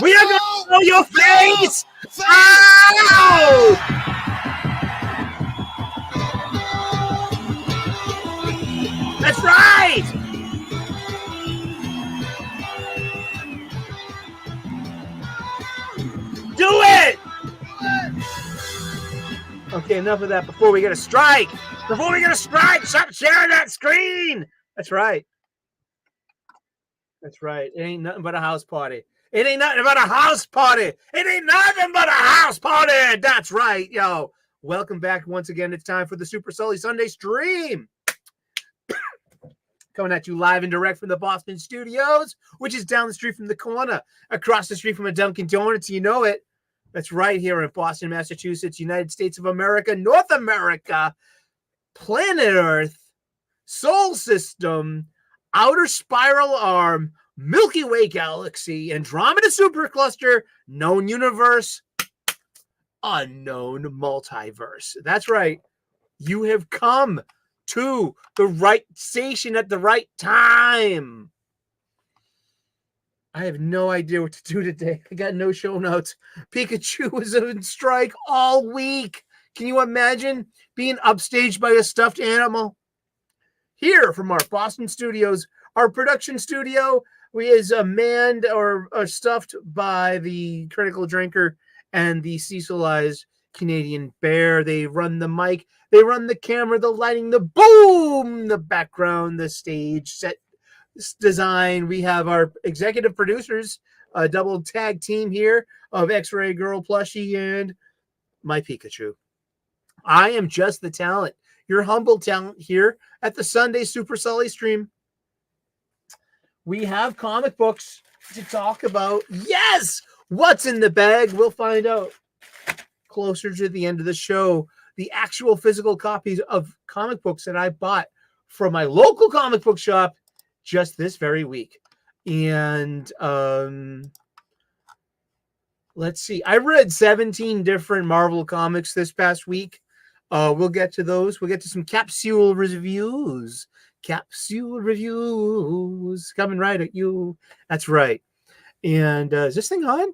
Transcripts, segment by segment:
We are going to blow your face out! That's right! Do it! Okay, enough of that before we get a strike. Before we get a strike, stop sharing that screen. That's right. That's right. It ain't nothing but a house party. It ain't nothing but a house party. It ain't nothing but a house party. That's right, yo. Welcome back once again. It's time for the Super Sully Sunday stream. Coming at you live and direct from the Boston studios, which is down the street from the corner, across the street from a Dunkin' Donuts. You know it. That's right here in Boston, Massachusetts, United States of America, North America, planet Earth, Sol System, Outer Spiral Arm, Milky Way Galaxy, Andromeda Supercluster, Known Universe, Unknown Multiverse. That's right. You have come to the right station at the right time. I have no idea what to do today. I got no show notes. Pikachu was on strike all week. Can you imagine being upstaged by a stuffed animal? Here from our Boston studios, our production studio is manned or stuffed by the Critical Drinker and the Cecilized Canadian Bear. They run the mic, they run the camera, the lighting, the boom, the background, the stage set design. We have our executive producers, a double tag team here of X-Ray Girl Plushie and my Pikachu. I am just the talent, your humble talent here at the Sunday Super Sully stream. We have comic books to talk about. Yes! What's in the bag? We'll find out closer to the end of the show. The actual physical copies of comic books that I bought from my local comic book shop just this very week. And let's see. I read 17 different Marvel comics this past week. We'll get to those. We'll get to some capsule reviews. Capsule reviews coming right at you. That's right. And is this thing on?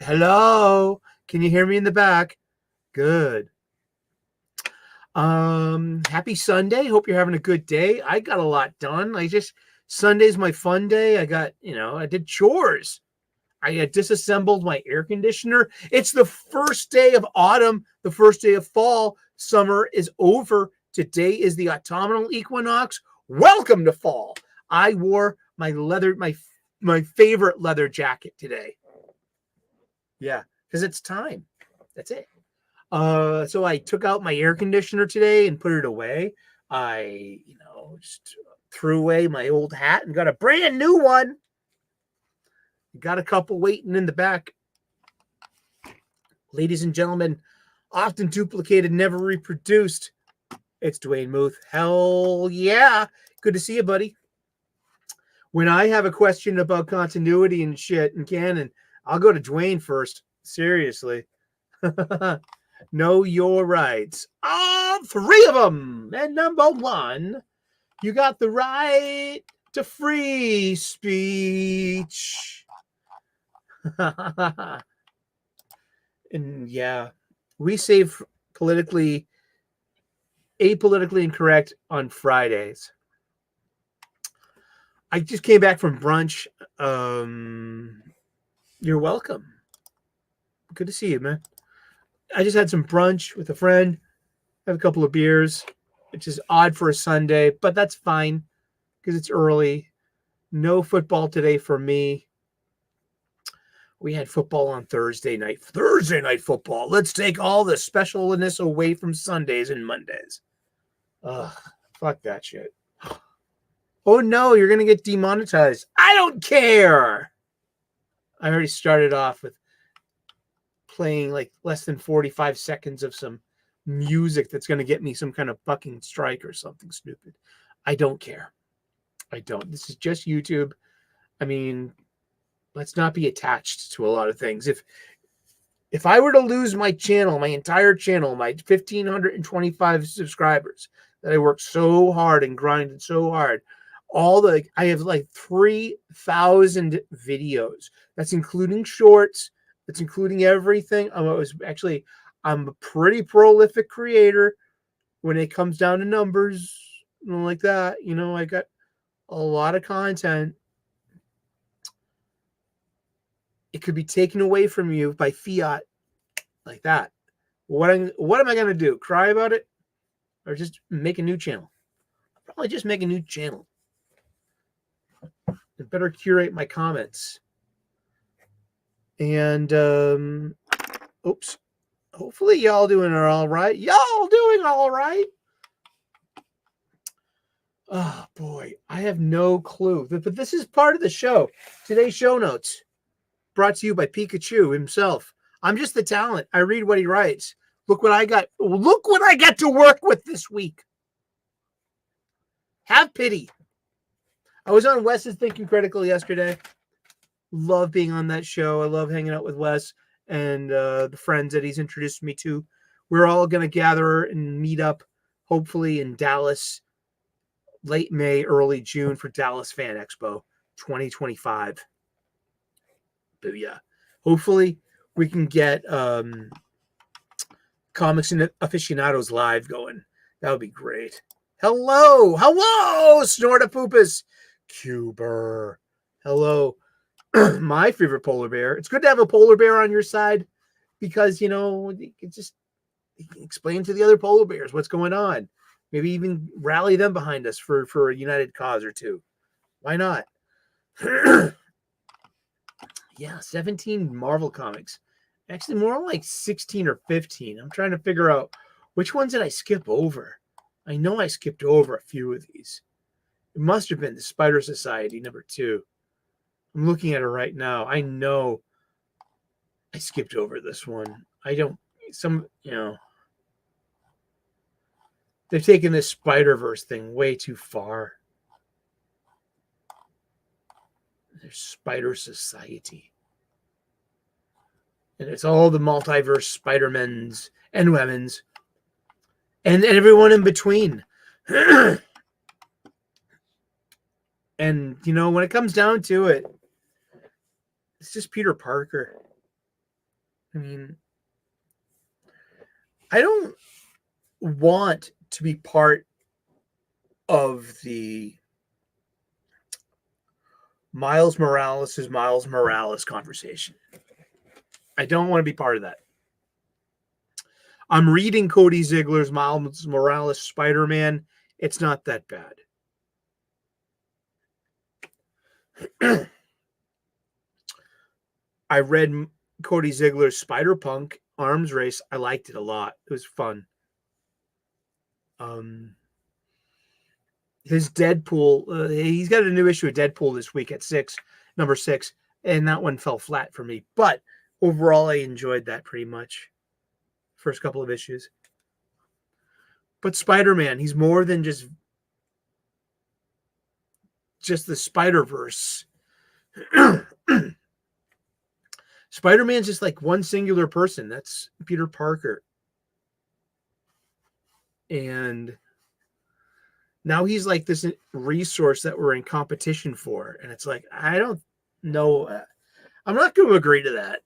Hello. Can you hear me in the back? Good. Happy Sunday. Hope you're having a good day. I got a lot done. Sunday's my fun day. I did chores. I disassembled my air conditioner. It's the first day of autumn, the first day of fall. Summer is over. Today is the autumnal equinox. Welcome to fall. I wore my my favorite leather jacket today. Yeah, because it's time. That's it. So I took out my air conditioner today and put it away. I, just threw away my old hat and got a brand new one. Got a couple waiting in the back. Ladies and gentlemen, often duplicated, never reproduced. It's Dwayne Muth. Hell yeah. Good to see you, buddy. When I have a question about continuity and shit and canon, I'll go to Dwayne first. Seriously. Know your rights. All three of them. And number one, you got the right to free speech. And yeah, we say apolitically incorrect on Fridays. I just came back from brunch. You're welcome. Good to see you, man. I just had some brunch with a friend. Have a couple of beers, which is odd for a Sunday, but that's fine because it's early. No football today for me. We had football on Thursday night. Thursday night football. Let's take all the specialness away from Sundays and Mondays. Ugh, fuck that shit. Oh no, you're going to get demonetized. I don't care. I already started off with playing like less than 45 seconds of some music that's going to get me some kind of fucking strike or something stupid. I don't care. I don't. This is just YouTube. I mean, let's not be attached to a lot of things. If I were to lose my channel, my entire channel, my 1,525 subscribers that I worked so hard and grinded so hard, I have like 3,000 videos. That's including shorts. That's including everything. I'm a pretty prolific creator when it comes down to numbers like that. I got a lot of content. It could be taken away from you by fiat like that. What am I going to do? Cry about it? Or just make a new channel? I'll probably just make a new channel. I better curate my comments. And, oops. Hopefully y'all doing all right. Y'all doing all right. Oh, boy. I have no clue. But this is part of the show. Today's show notes brought to you by Pikachu himself. I'm just the talent. I read what he writes. Look what I got. Look what I get to work with this week. Have pity. I was on Wes's Thinking Critical yesterday. Love being on that show. I love hanging out with Wes and the friends that he's introduced me to. We're all going to gather and meet up, hopefully in Dallas, late May, early June for Dallas Fan Expo 2025. But yeah, hopefully we can get Comics and Aficionados Live going. That would be great. Hello, Snortapoopas, Cuber. Hello, my favorite polar bear. It's good to have a polar bear on your side because, you can just explain to the other polar bears what's going on. Maybe even rally them behind us for a united cause or two. Why not? Yeah, 17 Marvel comics. Actually, more like 16 or 15. I'm trying to figure out which ones did I skip over. I know I skipped over a few of these. It must have been the Spider Society #2. I'm looking at it right now. I know I skipped over this one. They've taken this Spider-Verse thing way too far. There's Spider Society. And it's all the multiverse Spider-Mens and Women's and everyone in between. And, when it comes down to it, it's just Peter Parker. I mean, I don't want to be part of the Miles Morales conversation. I don't want to be part of that. I'm reading Cody Ziegler's Miles Morales Spider-Man. It's not that bad. I read Cody Ziegler's Spider-Punk Arms Race. I liked it a lot. It was fun. His Deadpool, he's got a new issue of Deadpool this week at number 6, and that one fell flat for me. But overall, I enjoyed that pretty much. First couple of issues. But Spider-Man, he's more than just the Spider-Verse. Spider-Man's just like one singular person. That's Peter Parker. And now he's like this resource that we're in competition for. And it's like, I don't know. I'm not going to agree to that.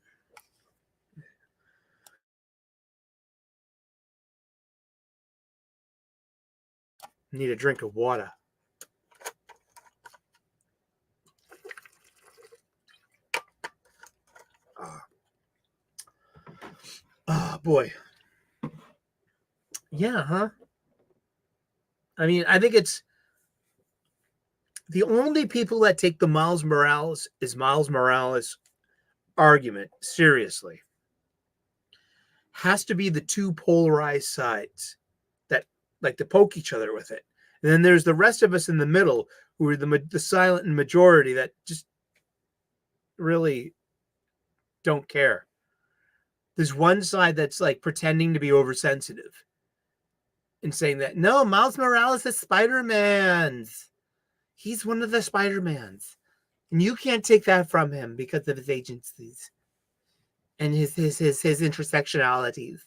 Need a drink of water. Oh, boy. Yeah, huh? I mean, I think it's the only people that take the Miles Morales argument seriously has to be the two polarized sides that like to poke each other with it. And then there's the rest of us in the middle who are the silent majority that just really don't care. There's one side that's like pretending to be oversensitive and saying that, no, Miles Morales is Spider-Man's. He's one of the Spider-Mans. And you can't take that from him because of his agencies and his intersectionalities.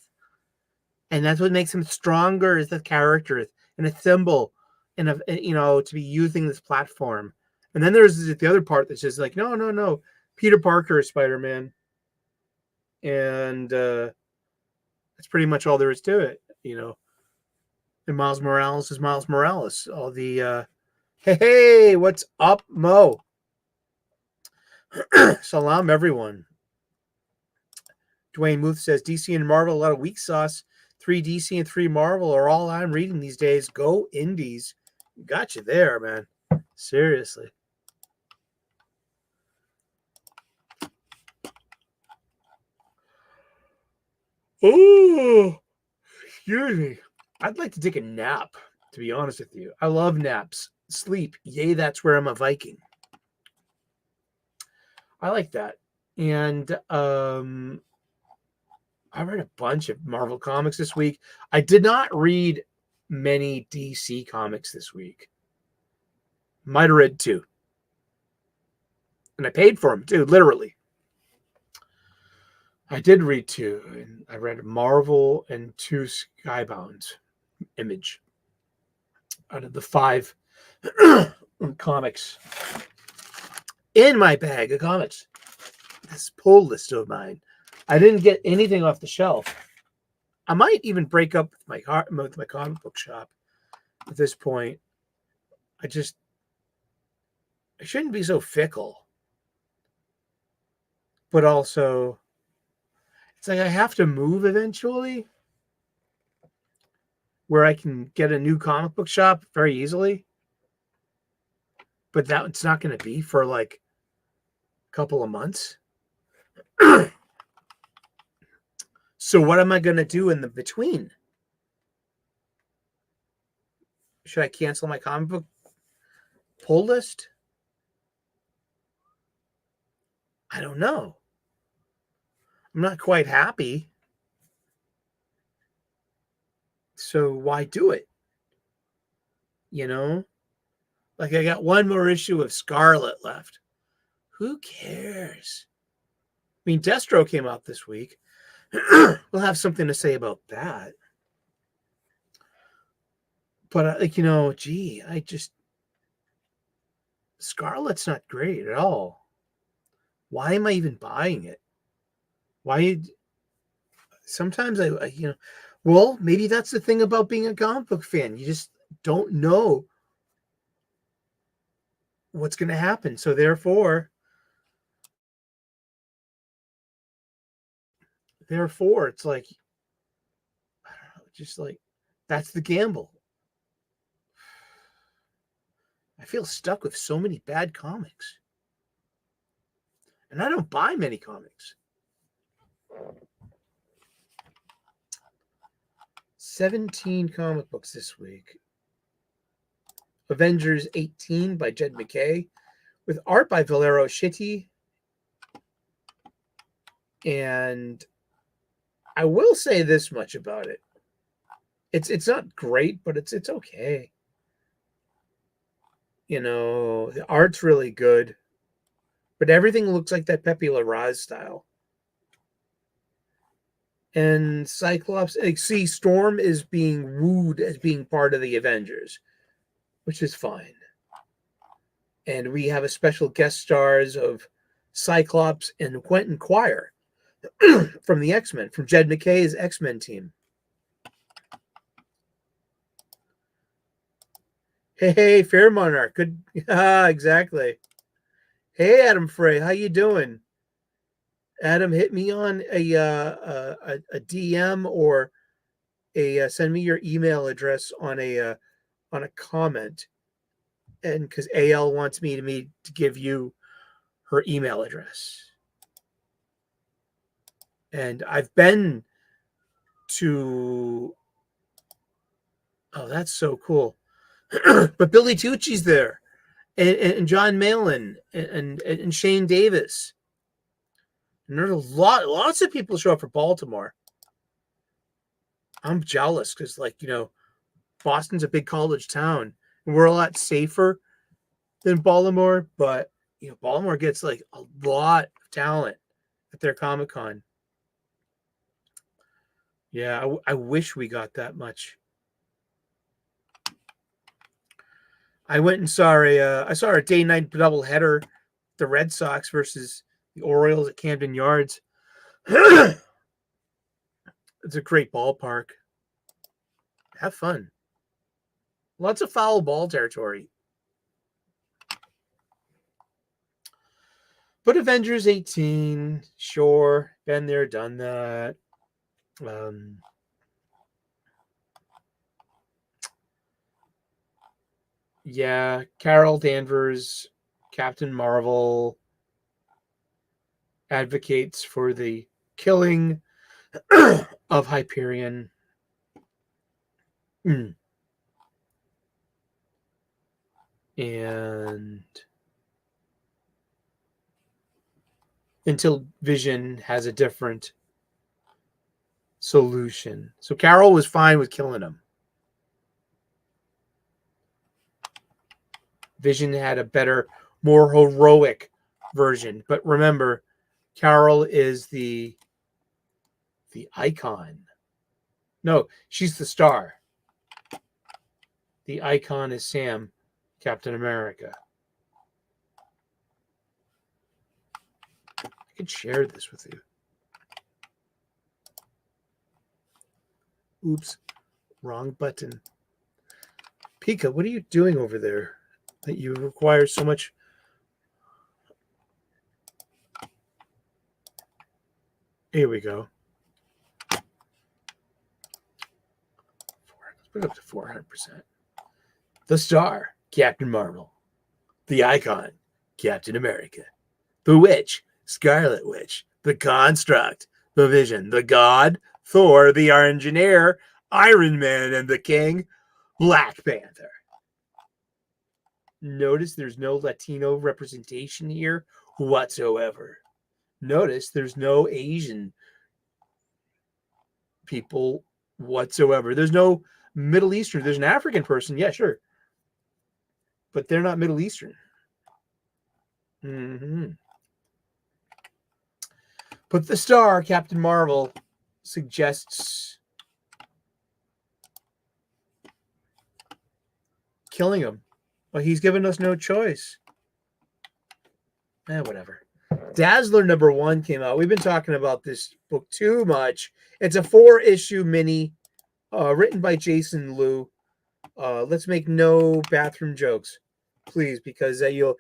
And that's what makes him stronger as a character and a symbol and to be using this platform. And then there's the other part that's just like, no, Peter Parker is Spider-Man, and that's pretty much all there is to it, And Miles Morales is Miles Morales. All the hey, what's up, Mo? Salam, everyone. Dwayne Muth says DC and Marvel, a lot of weak sauce. 3 DC and 3 Marvel are all I'm reading these days. Go Indies. Got you there, man. Seriously. Oh, excuse me. I'd like to take a nap, to be honest with you. I love naps. Sleep. Yay, that's where I'm a Viking. I like that. And I read a bunch of Marvel comics this week. I did not read many DC comics this week. Might have read 2. And I paid for them too, literally. I did read 2. And I read Marvel and 2 Skybound Image out of the 5 comics in my bag of comics. This pull list of mine. I didn't get anything off the shelf. I might even break up with my comic book shop at this point. I shouldn't be so fickle. But also, it's like I have to move eventually where I can get a new comic book shop very easily. But that's not going to be for like a couple of months. So what am I going to do in the between? Should I cancel my comic book pull list? I don't know. I'm not quite happy. So why do it? Like I got one more issue of Scarlet left. Who cares? I mean, Destro came out this week. We'll have something to say about that. But Scarlet's not great at all. Why am I even buying it? Why? Sometimes well, maybe that's the thing about being a comic book fan. You just don't know what's going to happen. So therefore, it's like, I don't know, just like, that's the gamble. I feel stuck with so many bad comics. And I don't buy many comics. 17 comic books this week. Avengers 18 by Jed McKay, with art by Valero Shitty. And I will say this much about it. It's not great, but it's okay. The art's really good. But everything looks like that Pepe Larraz style. And Cyclops, Storm is being wooed as being part of the Avengers, which is fine. And we have a special guest stars of Cyclops and Quentin Quire from the X-Men, from Jed McKay's X-Men team. Hey, Fair Monarch. Good. Exactly. Hey, Adam Frey. How you doing? Adam, hit me on a DM or send me your email address on a comment, and because AL wants me to give you her email address. And I've been to. Oh, that's so cool. But Billy Tucci's there, and John Malin, and Shane Davis. And there's lots of people show up for Baltimore. I'm jealous because, Boston's a big college town, and we're a lot safer than Baltimore. But Baltimore gets a lot of talent at their Comic-Con. Yeah, I wish we got that much. I went and saw a day-night doubleheader, the Red Sox versus the Orioles at Camden Yards. It's a great ballpark. Have fun. Lots of foul ball territory. But Avengers 18, sure, been there, done that. Yeah, Carol Danvers, Captain Marvel, advocates for the killing of Hyperion. And until Vision has a different solution. So Carol was fine with killing him. Vision had a better, more heroic version. But remember, Carol is the icon. No, she's the star. The icon is Sam, Captain America. I could share this with you. Oops, wrong button. Pika, what are you doing over there that you require so much? Here we go. Let's put it up to 400%. The star, Captain Marvel. The icon, Captain America. The witch, Scarlet Witch. The construct, the Vision. The god, Thor. The engineer, Iron Man. And the king, Black Panther. Notice there's no Latino representation here whatsoever. Notice there's no Asian people whatsoever. There's no Middle Eastern. There's an African person. Yeah, sure. But they're not Middle Eastern. But the star, Captain Marvel, suggests killing him. But he's given us no choice. Whatever. Dazzler #1 came out. We've been talking about this book too much. It's a 4-issue mini written by Jason Liu. Let's make no bathroom jokes, please, because you're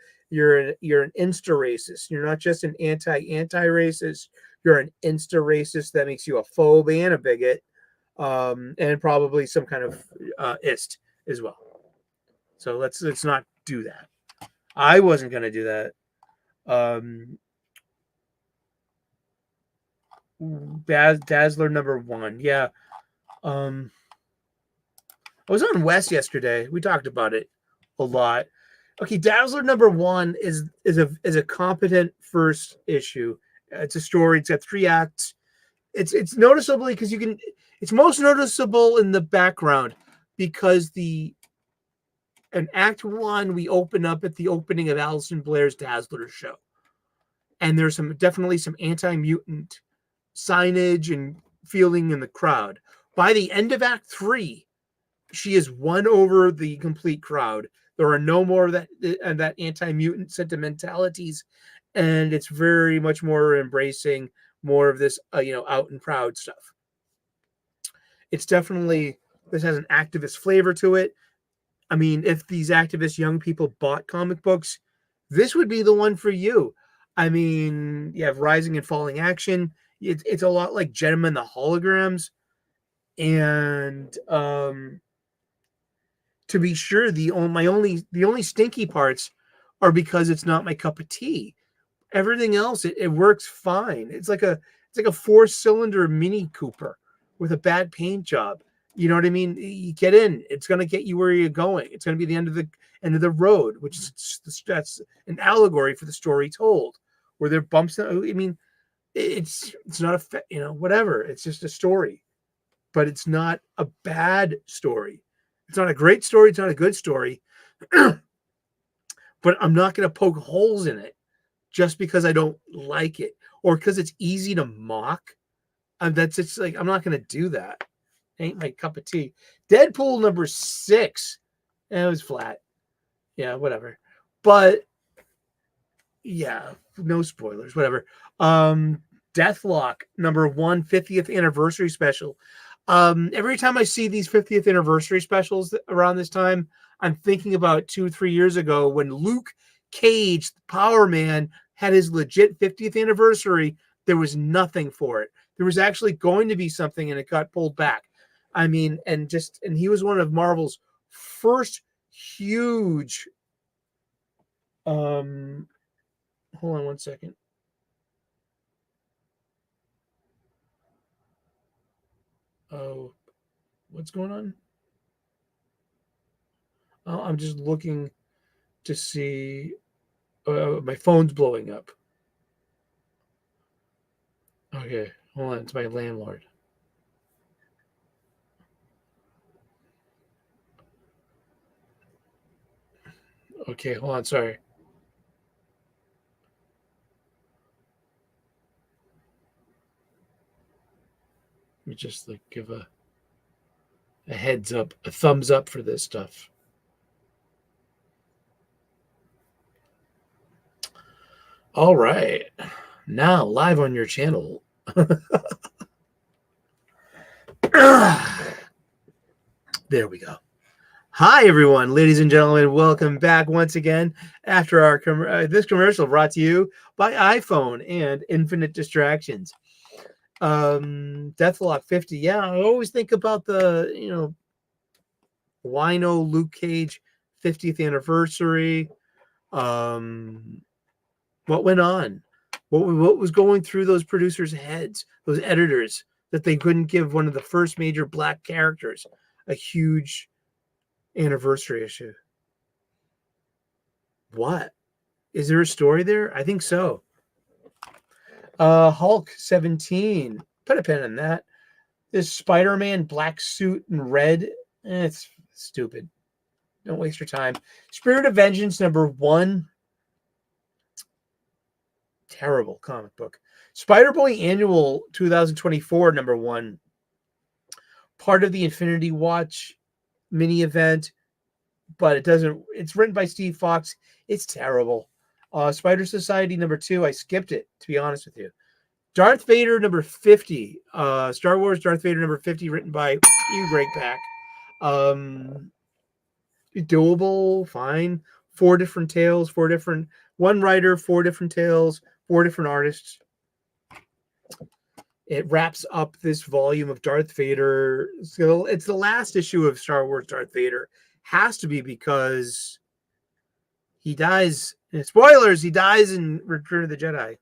an insta-racist. You're not just an anti-racist. You're an insta-racist. That makes you a phobe and a bigot, and probably some kind of ist as well. So let's not do that. I wasn't going to do that. Dazzler #1. Yeah. I was on West yesterday. We talked about it a lot. Okay, Dazzler #1 is a competent first issue. It's a story. It's got 3 acts. It's noticeably because it's most noticeable in the background because in Act 1 we open up at the opening of Alison Blair's Dazzler show, and there's definitely some anti-mutant signage and feeling in the crowd. By the end of Act 3, she has won over the complete crowd. There are no more of that anti-mutant sentimentalities, and it's very much more embracing more of this, out and proud stuff. It's definitely, this has an activist flavor to it. I mean, if these activist young people bought comic books, this would be the one for you. I mean, you have Rising and Falling Action. It's a lot like Gentlemen the Holograms. And to be sure, the only stinky parts are because it's not my cup of tea. Everything else, it works fine. It's like a 4-cylinder Mini Cooper with a bad paint job. You know what I mean? You get in, it's going to get you where you're going. It's going to be the end of the road, which is that's an allegory for the story told, where there are bumps. I mean, it's not whatever. It's just a story, but it's not a bad story. It's not a great story. It's not a good story, but I'm not going to poke holes in it just because I don't like it or because it's easy to mock. I'm not going to do that. Ain't my cup of tea. Deadpool #6. It was flat. Yeah, whatever. But yeah, no spoilers, whatever. Deathlock #1 50th anniversary special. Every time I see these 50th anniversary specials around this time, I'm thinking about 2-3 years ago when Luke Cage, the Power Man, had his legit 50th anniversary. There was nothing for it. There was actually going to be something, and it got pulled back. I mean, and he was one of Marvel's first huge. Hold on one second. Oh, what's going on? Oh, I'm just looking to see. My phone's blowing up. Okay, hold on. It's my landlord. Okay, hold on. Sorry. Let me just give a heads up, a thumbs up for this stuff. All right. Now live on your channel. There we go. Hi, everyone, ladies and gentlemen. Welcome back once again after our this commercial brought to you by iPhone and Infinite Distractions. Deathlock 50. Yeah, I always think about the Wino Luke Cage 50th anniversary. What went on? What was going through those producers' heads, those editors, that they couldn't give one of the first major black characters a huge anniversary issue? What? Is there a story there? I think so. Hulk 17. Put a pin in that. This Spider-Man black suit and red. It's stupid. Don't waste your time. Spirit of Vengeance #1. Terrible comic book. Spider-Boy Annual 2024 #1. Part of the Infinity Watch mini event, but it's written by Steve Fox. It's terrible. Spider Society #2. I skipped it, to be honest with you. Darth Vader #50. Star Wars Darth Vader #50, written by you, Greg Pak. Doable, fine. 4 different tales, one writer, 4 different tales, 4 different artists. It wraps up this volume of Darth Vader. So it's the last issue of Star Wars Darth Vader. Has to be, because he dies. Spoilers, he dies in Return of the Jedi.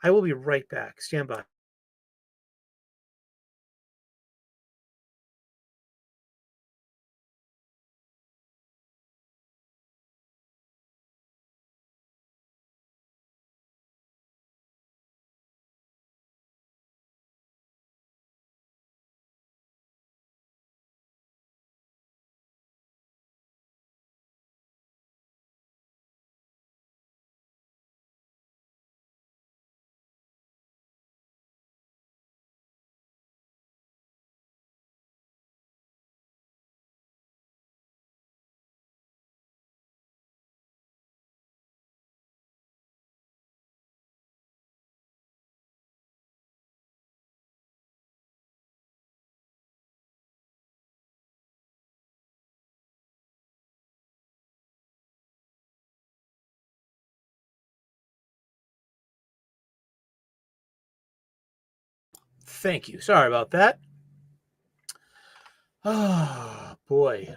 I will be right back. Stand by. Thank you. Sorry about that. Oh, boy.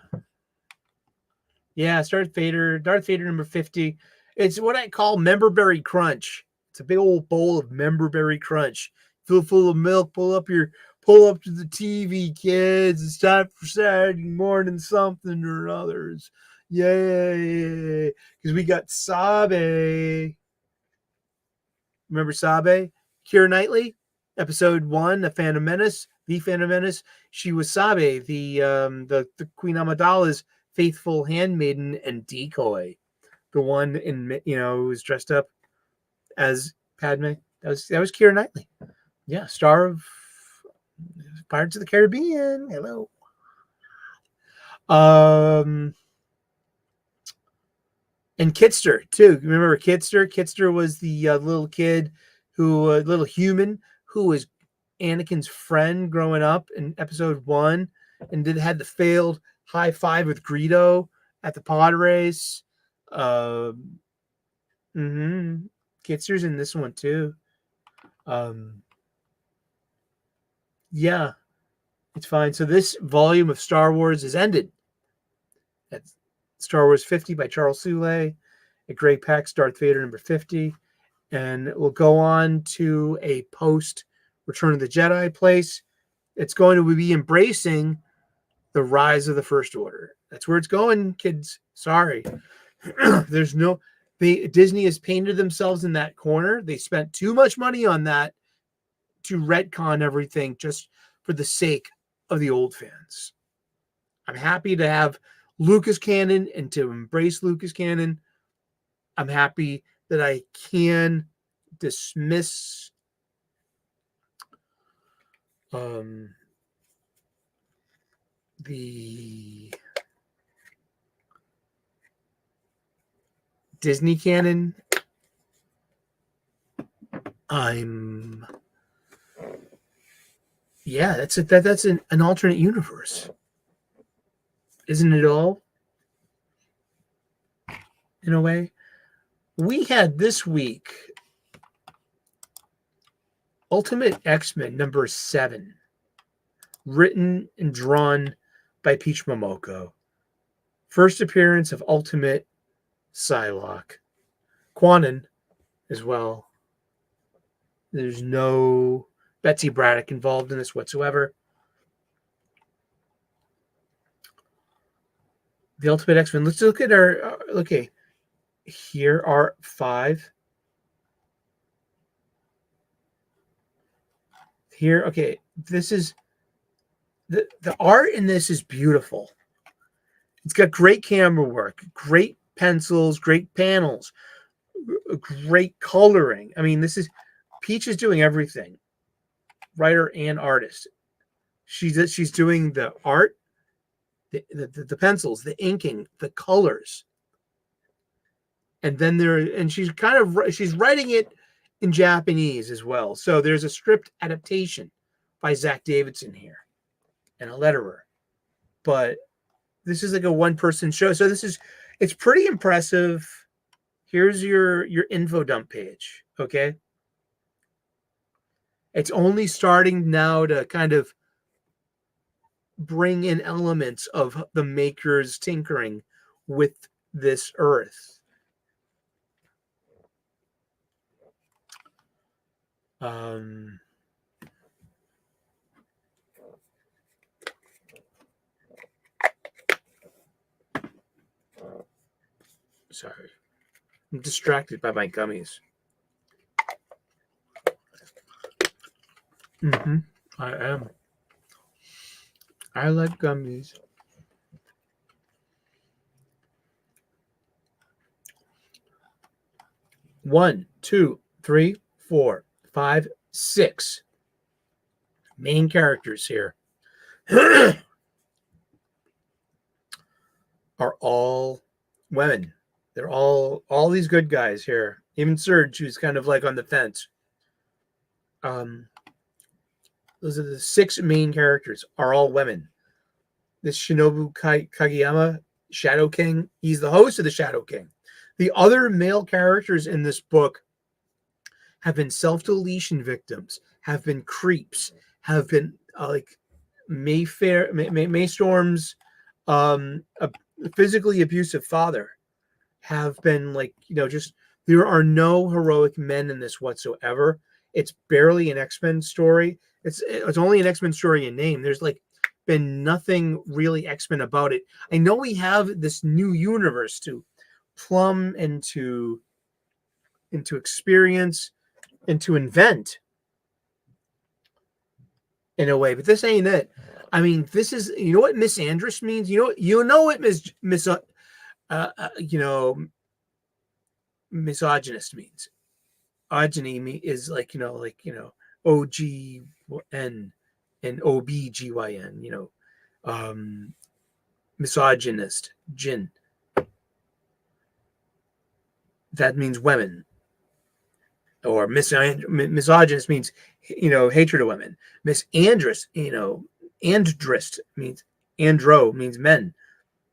Yeah, Darth Vader #50. It's what I call memberberry crunch. It's a big old bowl of memberberry crunch. Full of milk. Pull up to the TV, kids. It's time for Saturday morning something or others. Yay. Because we got Sabe. Remember Sabe? Keira Knightley, episode 1, The Phantom Menace. She was Sabe, the Queen Amidala's faithful handmaiden and decoy. The one who was dressed up as Padme. That was Keira Knightley. Yeah, star of Pirates of the Caribbean. Hello. And Kitster too. Remember Kitster? Kitster was the little kid little human who was Anakin's friend growing up in episode 1, and had the failed high five with Greedo at the pod race. Kitster's in this one too. Yeah, it's fine. So this volume of Star Wars is ended. That's Star Wars 50 by Charles Sully, a Greg Pak's Darth Vader number 50. And we'll go on to a post Return of the Jedi place. It's going to be embracing the rise of the First Order. That's where it's going, kids. Sorry. There's no... Disney has painted themselves in that corner. They spent too much money on that to retcon everything just for the sake of the old fans. I'm happy to have Lucas canon and to embrace Lucas canon. I'm happy that I can dismiss the Disney canon. That's an alternate universe, isn't it all? In a way, we had this week Ultimate X-Men number 7, written and drawn by Peach Momoko. First appearance of Ultimate Psylocke. Quanon as well. There's no Betsy Braddock involved in this whatsoever. The Ultimate X-Men. Let's look at our... okay. Here are 5. Here, okay. This is... The art in this is beautiful. It's got great camera work, great pencils, great panels, great coloring. I mean, this is... Peach is doing everything. Writer and artist. She's doing the art, the pencils, the inking, the colors. And then she's writing it in Japanese as well. So there's a script adaptation by Zach Davidson here and a letterer. But this is like a one-person show. So it's pretty impressive. Here's your info dump page. Okay. It's only starting now to kind of bring in elements of the makers tinkering with this earth. Sorry. I'm distracted by my gummies. I am. I like gummies. One, two, 3, 4, 5, 6 main characters here are all women. They're all these good guys here. Even Serge, who's kind of like on the fence. Those are the 6 main characters, are all women. This Shinobu Kageyama, Shadow King, he's the host of the Shadow King. The other male characters in this book have been self-deletion victims, have been creeps, have been like Maystorm's a physically abusive father, have been like, just, there are no heroic men in this whatsoever. It's barely an X-Men story. It's only an X-Men story in name. There's like been nothing really X-Men about it. I know we have this new universe to plumb and to experience and to invent in a way, but this ain't it. I mean, this is, you know what misandrous means? You know what misogynist means. Ogeny is like, OGN and OBGYN, misogynist, gin. that means women. Or misogynist means, hatred of women. Misandrist, andrist means, andro means men.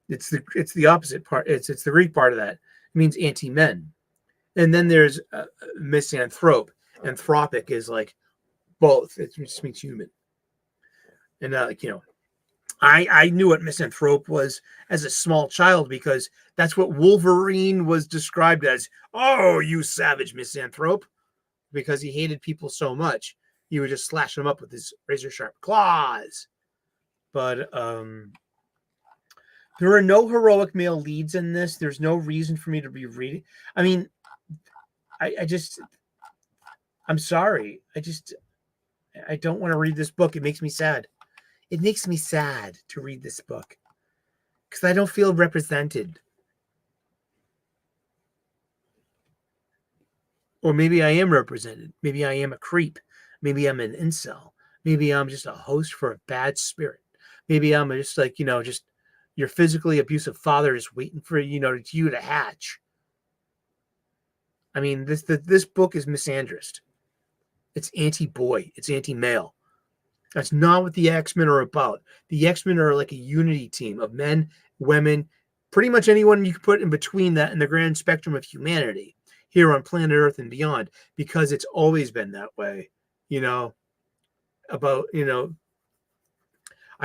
It's the opposite part. It's the Greek part of that. It means anti-men. And then there's misanthrope. Anthropic is like both. It just means human. And I knew what misanthrope was as a small child because that's what Wolverine was described as. Oh, you savage misanthrope. Because he hated people so much, he would just slash them up with his razor sharp claws. But there are no heroic male leads in this. There's no reason for me to be reading. I mean, I'm sorry. I don't want to read this book. It makes me sad. It makes me sad to read this book because I don't feel represented. Or maybe I am represented. Maybe I am a creep. Maybe I'm an incel. Maybe I'm just a host for a bad spirit. Maybe I'm just like, just your physically abusive father is waiting for, you to hatch. I mean, this book is misandrist. It's anti-boy. It's anti-male. That's not what the X-Men are about. The X-Men are like a unity team of men, women, pretty much anyone you can put in between that in the grand spectrum of humanity here on planet Earth and beyond, because it's always been that way, I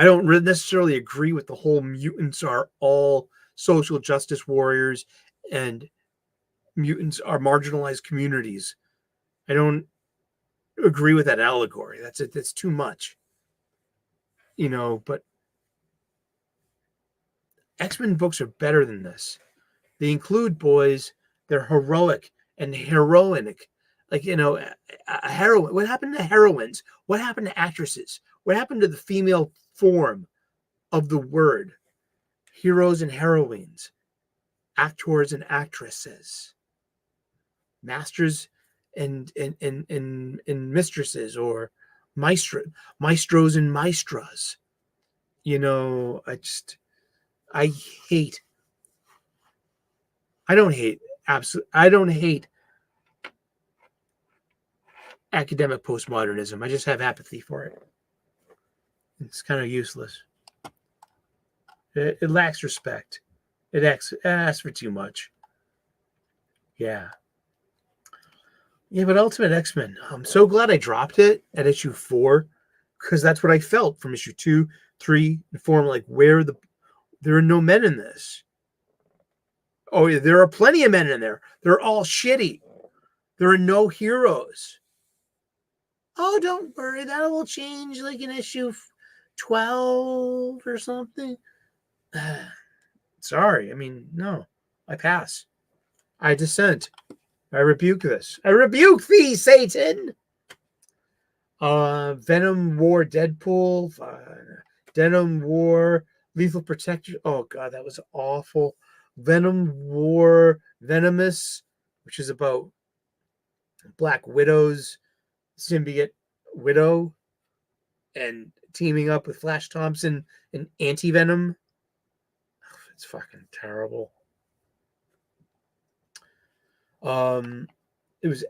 don't necessarily agree with the whole mutants are all social justice warriors and mutants are marginalized communities. I don't agree with that allegory. That's too much, but X-Men books are better than this. They include boys. They're heroic and heroinic. Like, a heroine. What happened to heroines? What happened to actresses? What happened to the female form of the word? Heroes and heroines. Actors and actresses. Masters and mistresses, or maestros and maestras. I don't hate academic postmodernism. I just have apathy for it. It's kind of useless. It lacks respect. It asks for too much. Yeah, but Ultimate X-Men, I'm so glad I dropped it at issue 4, because that's what I felt from issue 2, 3, and 4. I'm like, there are no men in this. Oh, yeah, there are plenty of men in there. They're all shitty. There are no heroes. Oh, don't worry. That will change like in issue 12 or something. Sorry. I mean, no. I pass. I dissent. I rebuke this. I rebuke thee, Satan! Venom War Deadpool. Venom War Lethal Protector. Oh, God, that was awful. Venom War Venomous, which is about Black Widow's symbiote Widow and teaming up with Flash Thompson and Anti-Venom. It's fucking terrible. It was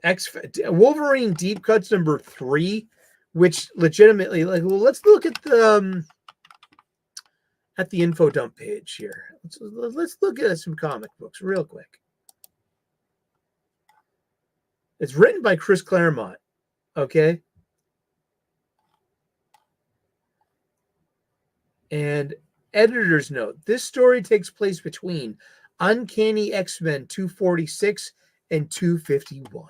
Wolverine Deep Cuts number 3, which legitimately, let's look at the info dump page here. Let's look at some comic books real quick. It's written by Chris Claremont. Okay. And editor's note. This story takes place between Uncanny X-Men 246 and 251.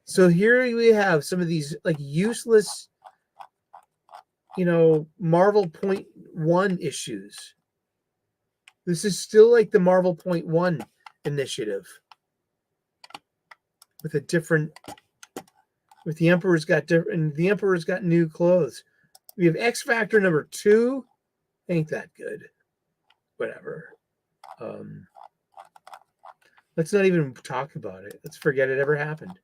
So here we have some of these useless, Marvel .1 issues. This is still like the Marvel .1 initiative with the Emperor's got new clothes. We have X Factor number 2. Ain't that good. Whatever. Let's not even talk about it. Let's forget it ever happened.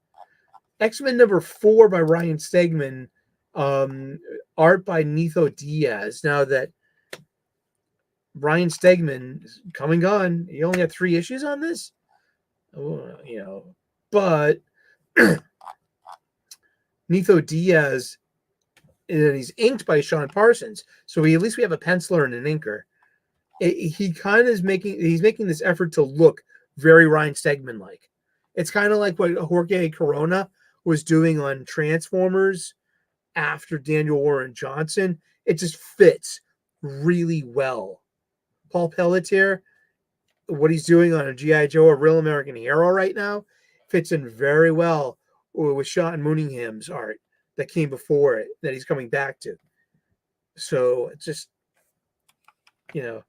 X-Men number 4 by Ryan Stegman. Art by Nitho Diaz. Now that Ryan Stegman is come and gone, he only had 3 issues on this. you know, but Nitho Diaz, and he's inked by Sean Parsons. So at least we have a penciler and an inker. He kind of he's making this effort to look very Ryan Stegman like. It's kind of like what Jorge Corona was doing on Transformers after Daniel Warren Johnson. It just fits really well. Paul Pelletier, what he's doing on a G.I. Joe, a Real American Hero right now, fits in very well with Sean Mooningham's art that came before it, that he's coming back to. So it's just, you know,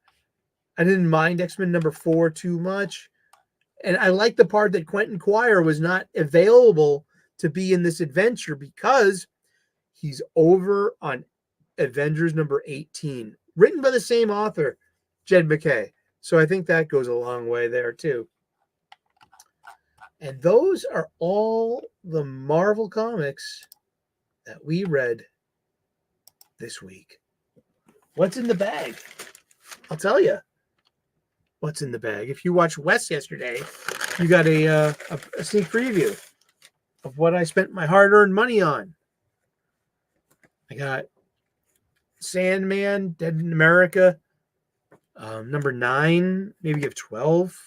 I didn't mind X-Men number 4 too much. And I like the part that Quentin Quire was not available to be in this adventure because he's over on Avengers number 18, written by the same author, Jed MacKay. So I think that goes a long way there too. And those are all the Marvel comics that we read this week. What's in the bag? I'll tell you what's in the bag. If you watched West yesterday, you got a sneak preview of what I spent my hard-earned money on. I got Sandman, Dead in America, number 9, maybe of 12.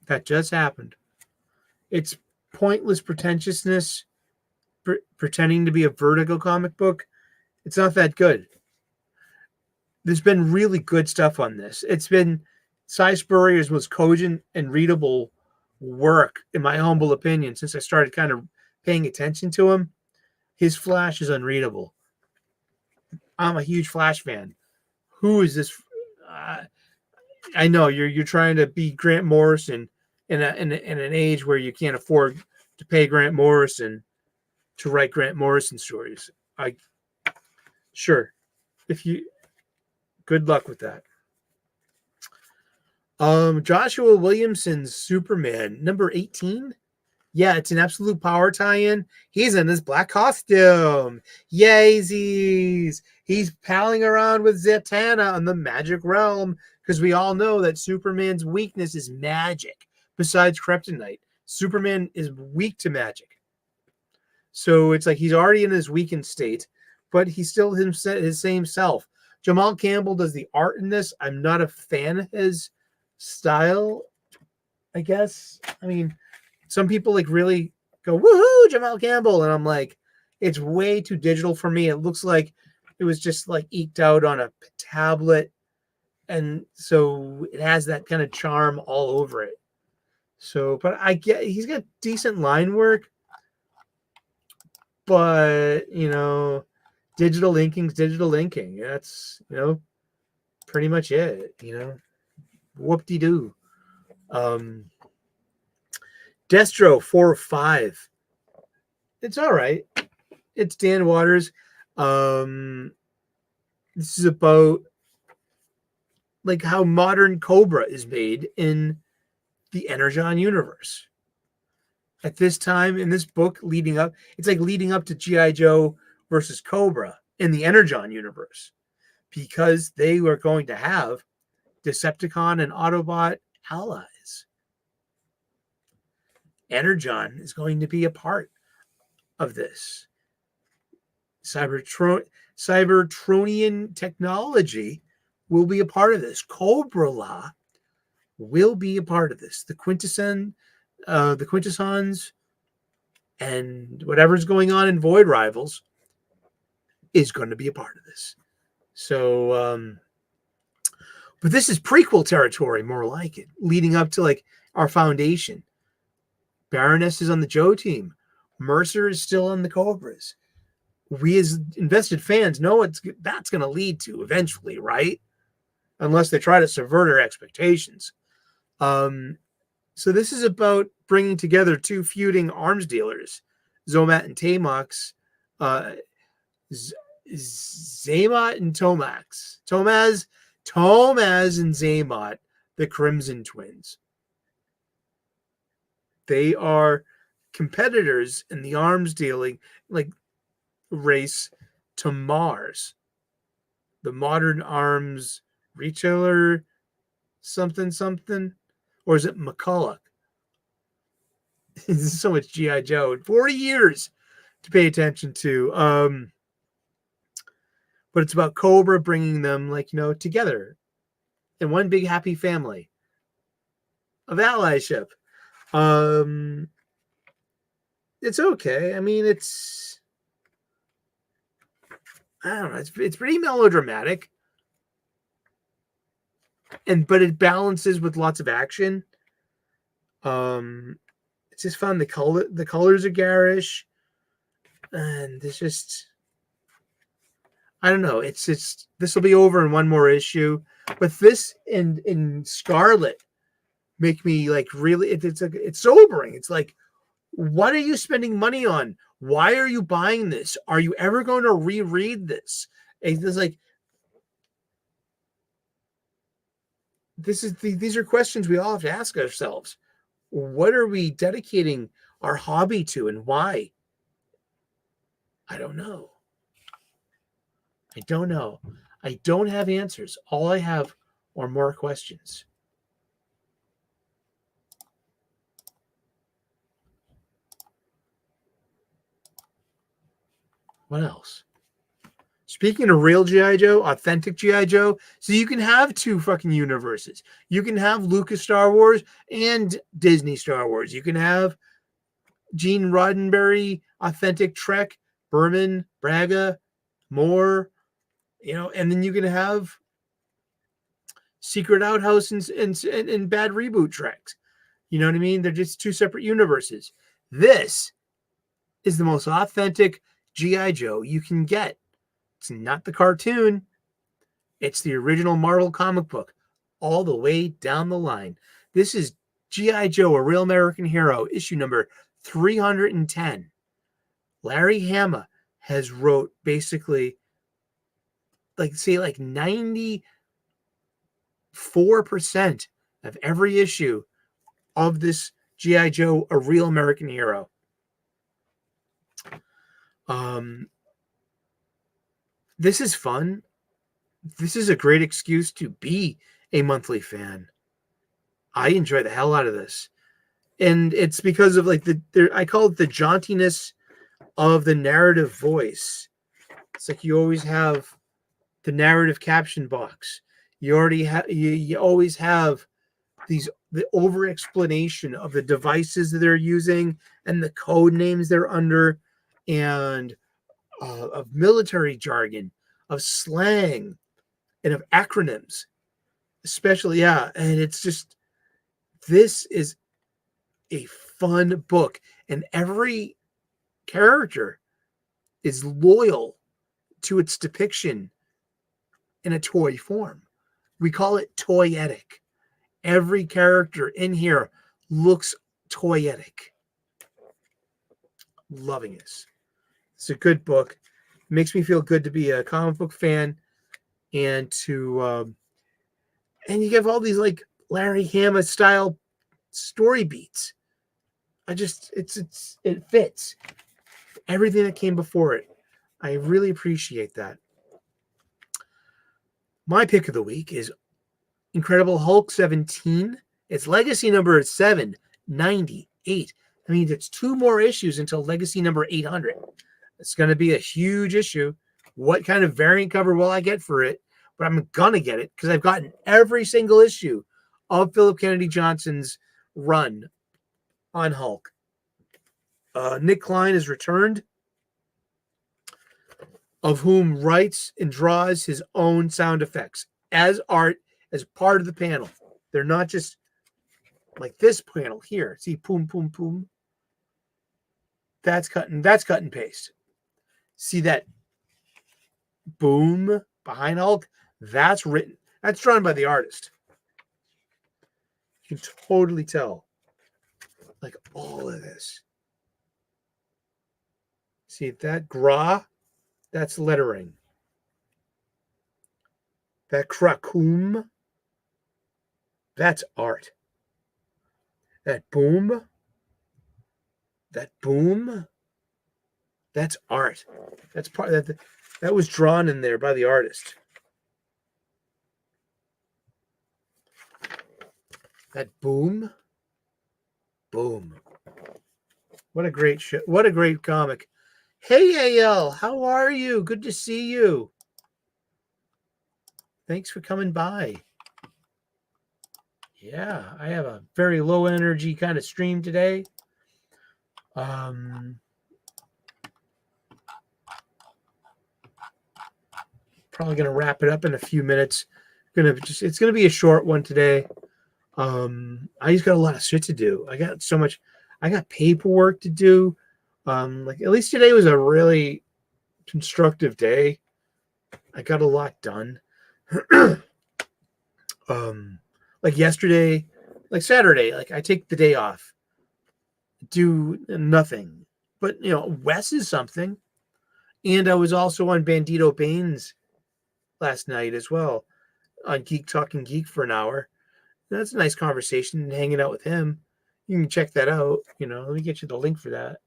That just happened. It's pointless pretentiousness, pretending to be a Vertigo comic book. It's not that good. There's been really good stuff on this. It's been Cy Spurrier's most cogent and readable work, in my humble opinion, since I started kind of paying attention to him. His Flash is unreadable. I'm a huge Flash fan. Who is this? I know you're trying to be Grant Morrison in an age where you can't afford to pay Grant Morrison to write Grant Morrison stories. Sure, good luck with that. Joshua Williamson's Superman number 18. Yeah, it's an Absolute Power tie-in. He's in this black costume. Yaysies. He's palling around with Zatanna on the magic realm because we all know that Superman's weakness is magic. Besides kryptonite, Superman is weak to magic. So it's like he's already in his weakened state, but he's still his same self. Jamal Campbell does the art in this. I'm not a fan of his style, I guess. I mean, some people like really go, woohoo, Jamal Campbell. And I'm like, it's way too digital for me. It looks like it was just like eked out on a tablet. And so it has that kind of charm all over it. So, but I get he's got decent line work. But, digital inking's digital inking. That's, pretty much it, Whoop-de-doo. Destro 4-5. It's all right. It's Dan Waters. This is about like how modern Cobra is made in the Energon universe. At this time in this book leading up to G.I. Joe versus Cobra in the Energon universe, because they were going to have Decepticon and Autobot allies. Energon is going to be a part of this. Cybertronian technology will be a part of this. Cobra Law will be a part of this. The Quintessons and whatever's going on in Void Rivals is going to be a part of this. So, but this is prequel territory, more like it, leading up to like our foundation. Baroness is on the Joe team. Mercer is still on the Cobras. We as invested fans know that's going to lead to eventually, right? Unless they try to subvert our expectations. So this is about bringing together two feuding arms dealers, Zomat and Tamox, Zamat and Tomax. Tomaz and Zamat, the Crimson Twins. They are competitors in the arms dealing race to Mars, the modern arms retailer something something, or is it McCulloch? This is so much G.I. Joe. 40 years to pay attention to. But it's about Cobra bringing them, like, together in one big happy family of allyship. It's okay. I mean, I don't know. It's pretty melodramatic, but it balances with lots of action. It's just fun. The colors are garish, and it's just, I don't know. This will be over in one more issue, but this in Scarlet make me like really. It's sobering. It's like, what are you spending money on? Why are you buying this? Are you ever going to reread this? It's like, these are questions we all have to ask ourselves. What are we dedicating our hobby to, and why? I don't know. I don't have answers. All I have are more questions. What else? Speaking of real G.I. Joe, authentic G.I. Joe, so you can have two fucking universes. You can have Lucas Star Wars and Disney Star Wars. You can have Gene Roddenberry, authentic Trek, Berman, Braga, Moore, and then you can have Secret Outhouse and bad reboot Treks. You know what I mean? They're just two separate universes. This is the most authentic G.I. Joe you can get. It's not the cartoon. It's the original Marvel comic book, all the way down the line. This is G.I. Joe, A Real American Hero, issue number 310. Larry Hama has wrote basically, like 94% of every issue of this G.I. Joe, A Real American Hero. This is fun. This is a great excuse to be a monthly fan. I enjoy the hell out of this. And it's because of I call it the jauntiness of the narrative voice. It's like you always have the narrative caption box. You always have the over explanation of the devices that they're using and the code names they're under, and of military jargon, of slang, and of acronyms, especially. Yeah. And it's just, this is a fun book, and every character is loyal to its depiction in a toy form. We call it toyetic. Every character in here looks toyetic. Loving this. It's a good book. It makes me feel good to be a comic book fan, and to and you have all these like Larry Hama style story beats. It fits everything that came before it. I really appreciate that. My pick of the week is Incredible Hulk 17. Its legacy number is 798. I mean, it's 2 more issues until legacy number 800. It's going to be a huge issue. What kind of variant cover will I get for it? But I'm going to get it because I've gotten every single issue of Philip Kennedy Johnson's run on Hulk. Nick Klein has returned, of whom writes and draws his own sound effects as art, as part of the panel. They're not just like this panel here. See, boom, boom, boom. That's cut and paste. See that boom behind Hulk? That's written. That's drawn by the artist. You can totally tell. Like all of this. See that gra? That's lettering. That krakum, that's art. That boom, that's art. That's part that was drawn in there by the artist. That boom. What a great show. What a great comic. Hey, AL, how are you? Good to see you. Thanks for coming by. Yeah, I have a very low energy kind of stream today. Probably going to wrap it up in a few minutes. It's going to be a short one today. I just got a lot of shit to do. I got paperwork to do. Like at least today was a really constructive day. I got a lot done. Like yesterday, like Saturday, like I take the day off, do nothing. But Wes is something. And I was also on Bandito Baines last night as well, on Geek Talking Geek for an hour. That's a nice conversation, hanging out with him. You can check that out. Let me get you the link for that.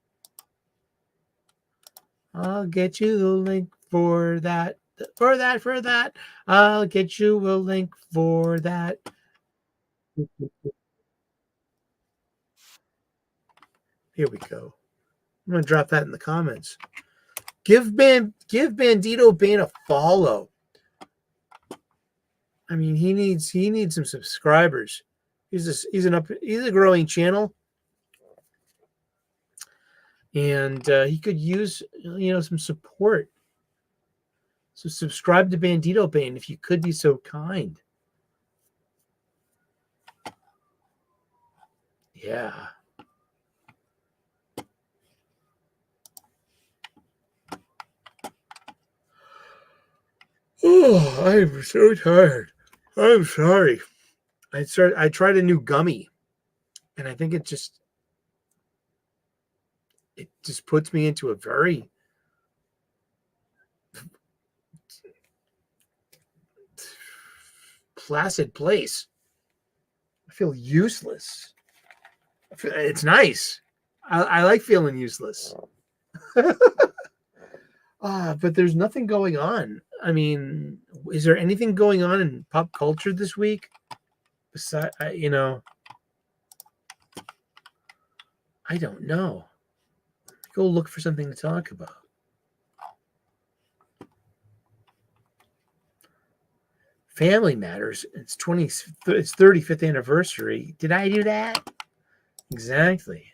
I'll get you the link for that. I'll get you a link for that. Here we go. I'm going to drop that in the comments. Give Bandito Bane a follow. I mean, he needs some subscribers. He's a growing channel, and he could use some support. So subscribe to Bandito Bane if you could be so kind. Yeah. Oh, I'm so tired. I'm sorry. I tried a new gummy, and I think it just puts me into a very placid place. I feel useless. It's nice. I like feeling useless. But there's nothing going on. I mean, is there anything going on in pop culture this week? Besides, I don't know. Go look for something to talk about. Family Matters. It's 35th anniversary. Did I do that? Exactly.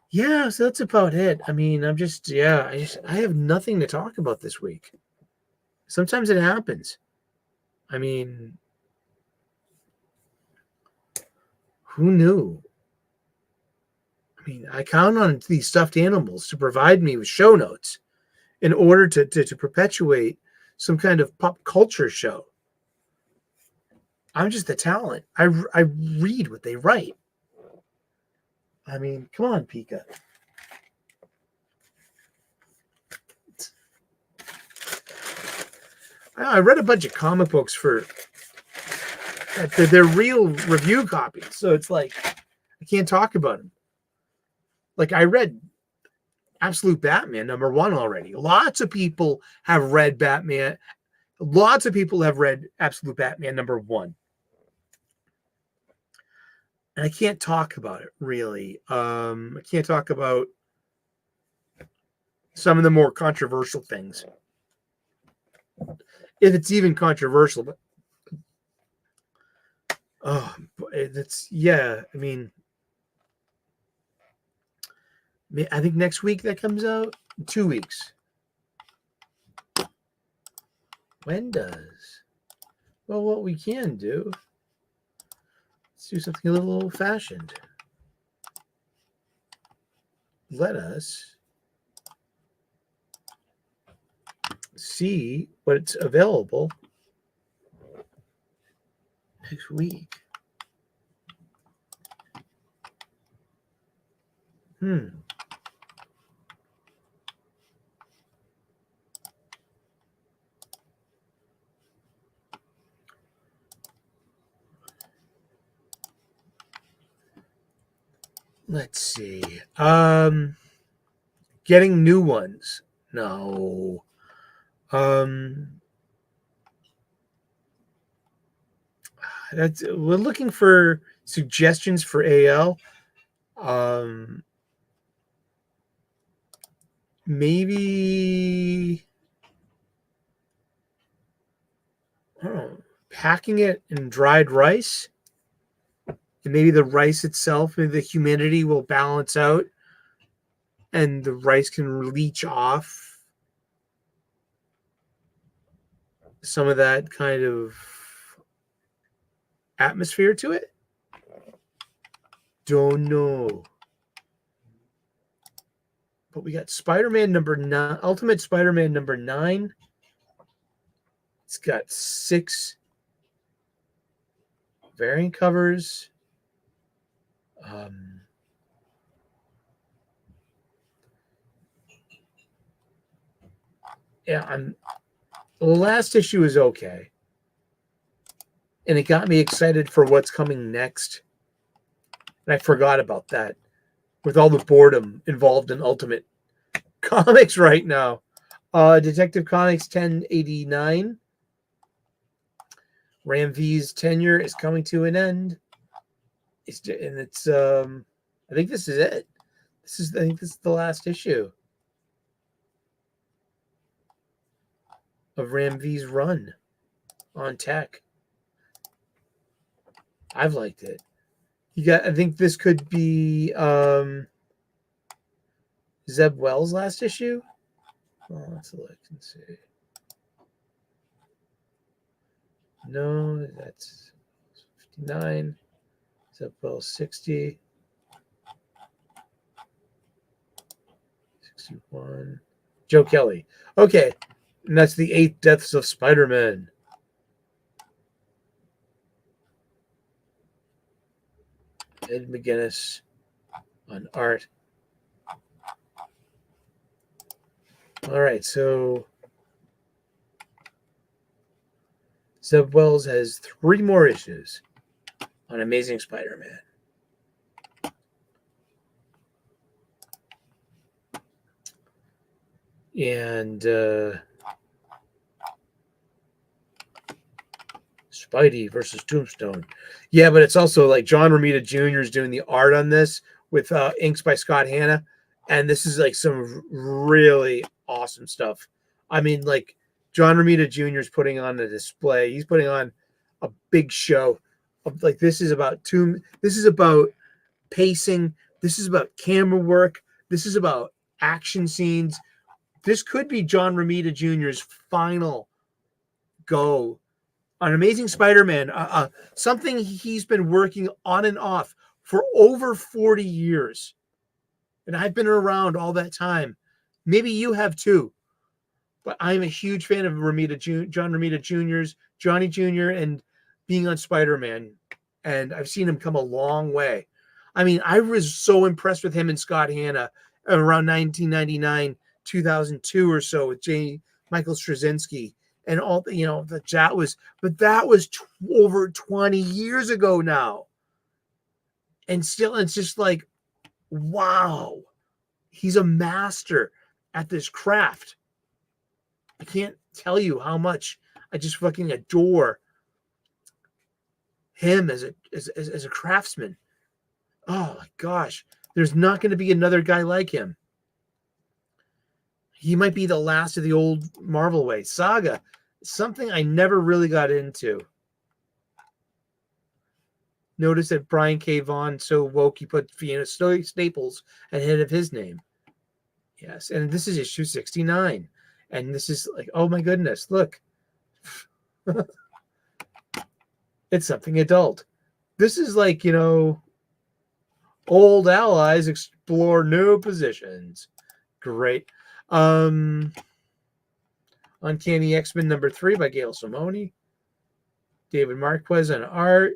Yeah, so that's about it. I mean, I have nothing to talk about this week. Sometimes it happens. I mean, who knew? I mean, I count on these stuffed animals to provide me with show notes in order to perpetuate some kind of pop culture show. I'm just the talent. I read what they write. I mean, come on, Pika. I read a bunch of comic books for they're real review copies, so it's like I can't talk about them. Like I read Absolute Batman #1 already. Lots of people have read Batman. Lots of people have read Absolute Batman #1. And I can't talk about it really. I can't talk about some of the more controversial things, if it's even controversial. But I mean, I think next week that comes out. 2 weeks. When does? Well, what we can do. Let's do something a little old-fashioned. Let us see what's available next week. Let's see. Getting new ones. No. we're looking for suggestions for AL. Maybe I don't know, packing it in dried rice, and maybe the rice itself, maybe the humidity will balance out, and the rice can leach off some of that kind of atmosphere to it. Don't know. But we got Spider-Man number 9, Ultimate Spider-Man number 9. It's got 6 variant covers. Yeah, the last issue is okay. And it got me excited for what's coming next. And I forgot about that with all the boredom involved in Ultimate Comics right now. Detective Comics 1089. Ram V's tenure is coming to an end. I think this is it. I think this is the last issue of Ram V's run on Tech. I've liked it. I think this could be Zeb Wells' last issue. Oh, let's look and see. No, that's 59. Zeb Wells 60. 61. Joe Kelly. Okay. And that's the 8 Deaths of Spider-Man. Ed McGuinness on art. All right, so Zeb Wells has 3 more issues on Amazing Spider-Man. And Spidey versus Tombstone. Yeah, but it's also like John Romita Jr. is doing the art on this with inks by Scott Hanna. And this is like some really awesome stuff. I mean, like John Romita Jr. is putting on a display. He's putting on a big show. Like this is about pacing. This is about camera work. This is about action scenes. This could be John Romita Jr.'s final go on Amazing Spider-Man, something he's been working on and off for over 40 years. And I've been around all that time. Maybe you have too. But I'm a huge fan of John Romita Jr.'s, Johnny Jr., and being on Spider-Man. And I've seen him come a long way. I mean, I was so impressed with him and Scott Hanna around 1999, 2002 or so with Michael Straczynski. And all, that was over 20 years ago now. And still, it's just like, wow, he's a master at this craft. I can't tell you how much I just fucking adore him as a craftsman. Oh my gosh, there's not going to be another guy like him. He might be the last of the old Marvel way. Saga, something I never really got into. Notice that Brian K. Vaughan so woke he put Fiona Staples ahead of his name. Yes, and this is issue 69. And this is like, oh my goodness, look. It's something adult. This is like, old allies explore new positions. Great. Uncanny X-Men number 3 by Gail Simone. David Marquez on art.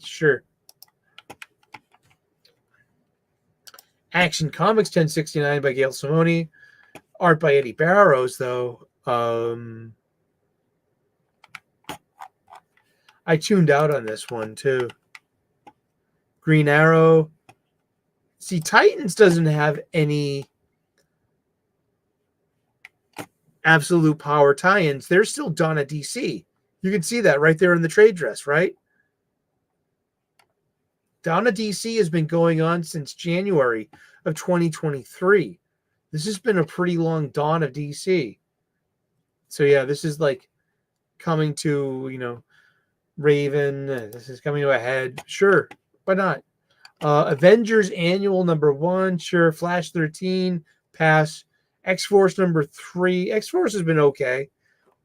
Sure. Action Comics 1069 by Gail Simone. Art by Eddie Barrows, though. I tuned out on this one, too. Green Arrow. See, Titans doesn't have any absolute power tie-ins. They're still done at DC. You can see that right there in the trade dress, right? Dawn of DC has been going on since January of 2023. This has been a pretty long dawn of DC. So yeah, this is like coming to, Raven. This is coming to a head. Sure, why not? Avengers Annual #1, sure. Flash 13, pass. X-Force #3. X-Force has been okay.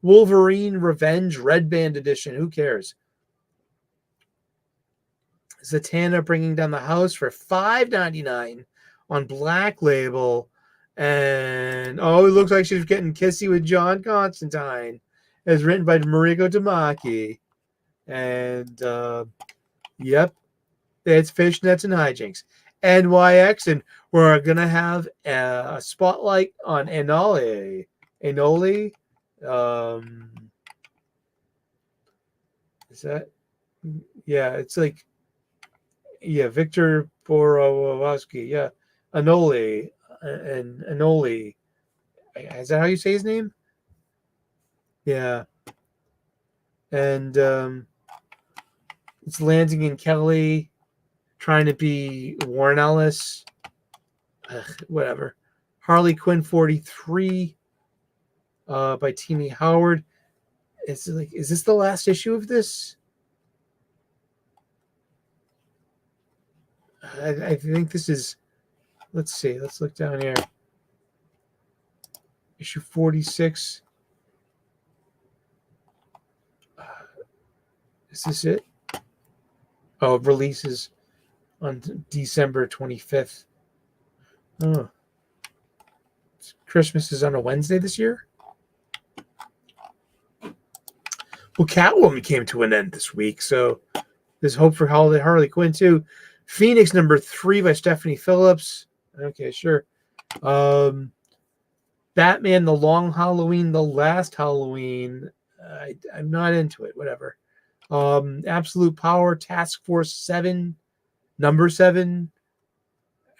Wolverine Revenge Red Band Edition. Who cares? Zatanna bringing down the house for $5.99 on Black Label. And, it looks like she's getting kissy with John Constantine. It's written by Mariko Tamaki. And, yep, it's fishnets and hijinks. NYX, and we're going to have a spotlight on Enoli. Is that? Yeah, it's like, yeah, Victor Borowowski. Yeah, Enoli. And Enoli. Is that how you say his name? Yeah. And it's Lansing and Kelly trying to be Warren Ellis. Whatever. Harley Quinn 43 by Teenie Howard. Is this the last issue of this? I think this is. Let's see. Let's look down here. Issue 46. Is this it? Oh, it releases on December 25th. Oh. Christmas is on a Wednesday this year? Well, Catwoman came to an end this week, so there's hope for Harley Quinn too. Phoenix #3 by Stephanie Phillips. Okay, sure. Batman, The Long Halloween, The Last Halloween. I'm not into it. Whatever. Absolute Power, Task Force 7, #7.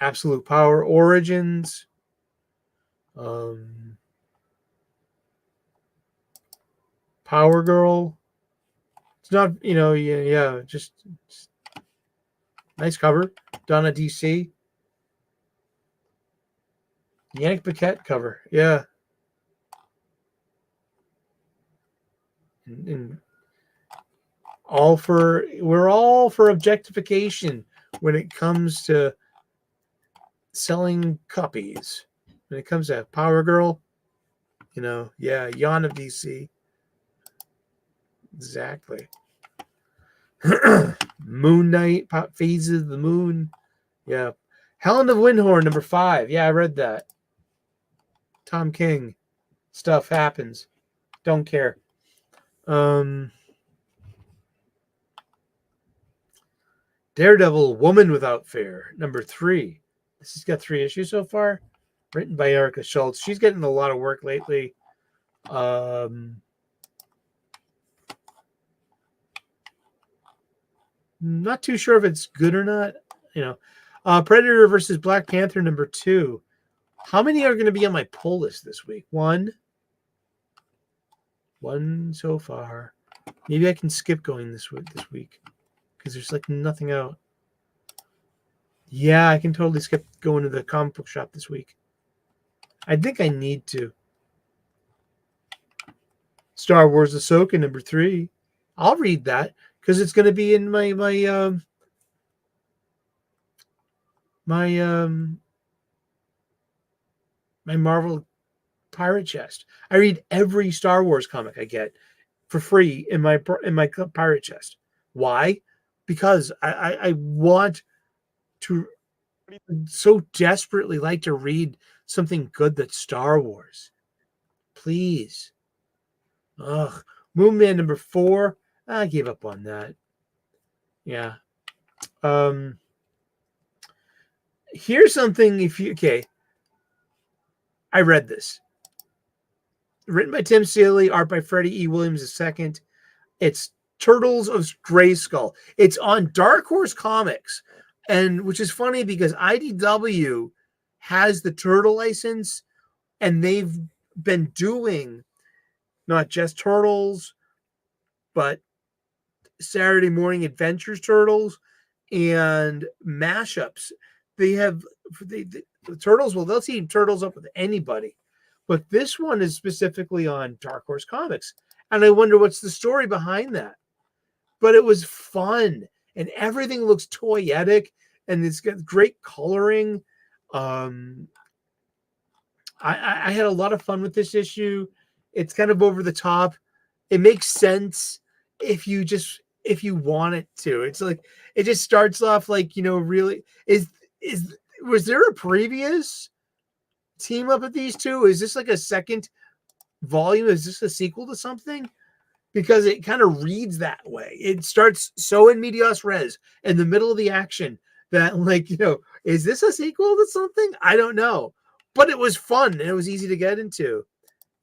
Absolute Power Origins. Power Girl. It's not, just nice cover. Donna DC. Yannick Paquette cover. Yeah. And we're all for objectification when it comes to selling copies. When it comes to Power Girl, Yawn of DC. Exactly. Moon Knight, Phases of the Moon. Yeah. Helen of Windhorn, #5. Yeah, I read that. Tom King. Stuff happens. Don't care. Daredevil, Woman Without Fear, #3. This has got 3 issues so far. Written by Erica Schultz. She's getting a lot of work lately. Not too sure if it's good or not. Predator versus Black Panther #2. How many are going to be on my pull list this week? One so far. Maybe I can skip going this week because there's like nothing out. Yeah, I can totally skip going to the comic book shop this week. I think I need to. Star Wars Ahsoka #3. I'll read that because it's going to be in my Marvel pirate chest. I read every Star Wars comic I get for free in my pirate chest. Why? Because I want to so desperately like to read something good that's Star Wars. Please. Ugh. Moon Man #4. I gave up on that. Yeah. Here's something I read this. Written by Tim Seeley, art by Freddie E. Williams II. It's Turtles of Grayskull. It's on Dark Horse Comics, and which is funny because IDW has the Turtle license, and they've been doing not just Turtles, but Saturday Morning Adventures Turtles and mashups. They have the Turtles. Well, they'll team Turtles up with anybody, but this one is specifically on Dark Horse Comics, and I wonder what's the story behind that. But it was fun, and everything looks toyetic, and it's got great coloring. I had a lot of fun with this issue. It's kind of over the top. It makes sense if you want it to. It's like it just starts off like, really was there a previous team up of these two? Is this like a second volume? Is this a sequel to something? Because it kind of reads that way. It starts so in medias res in the middle of the action that, like, is this a sequel to something? I don't know. But it was fun and it was easy to get into.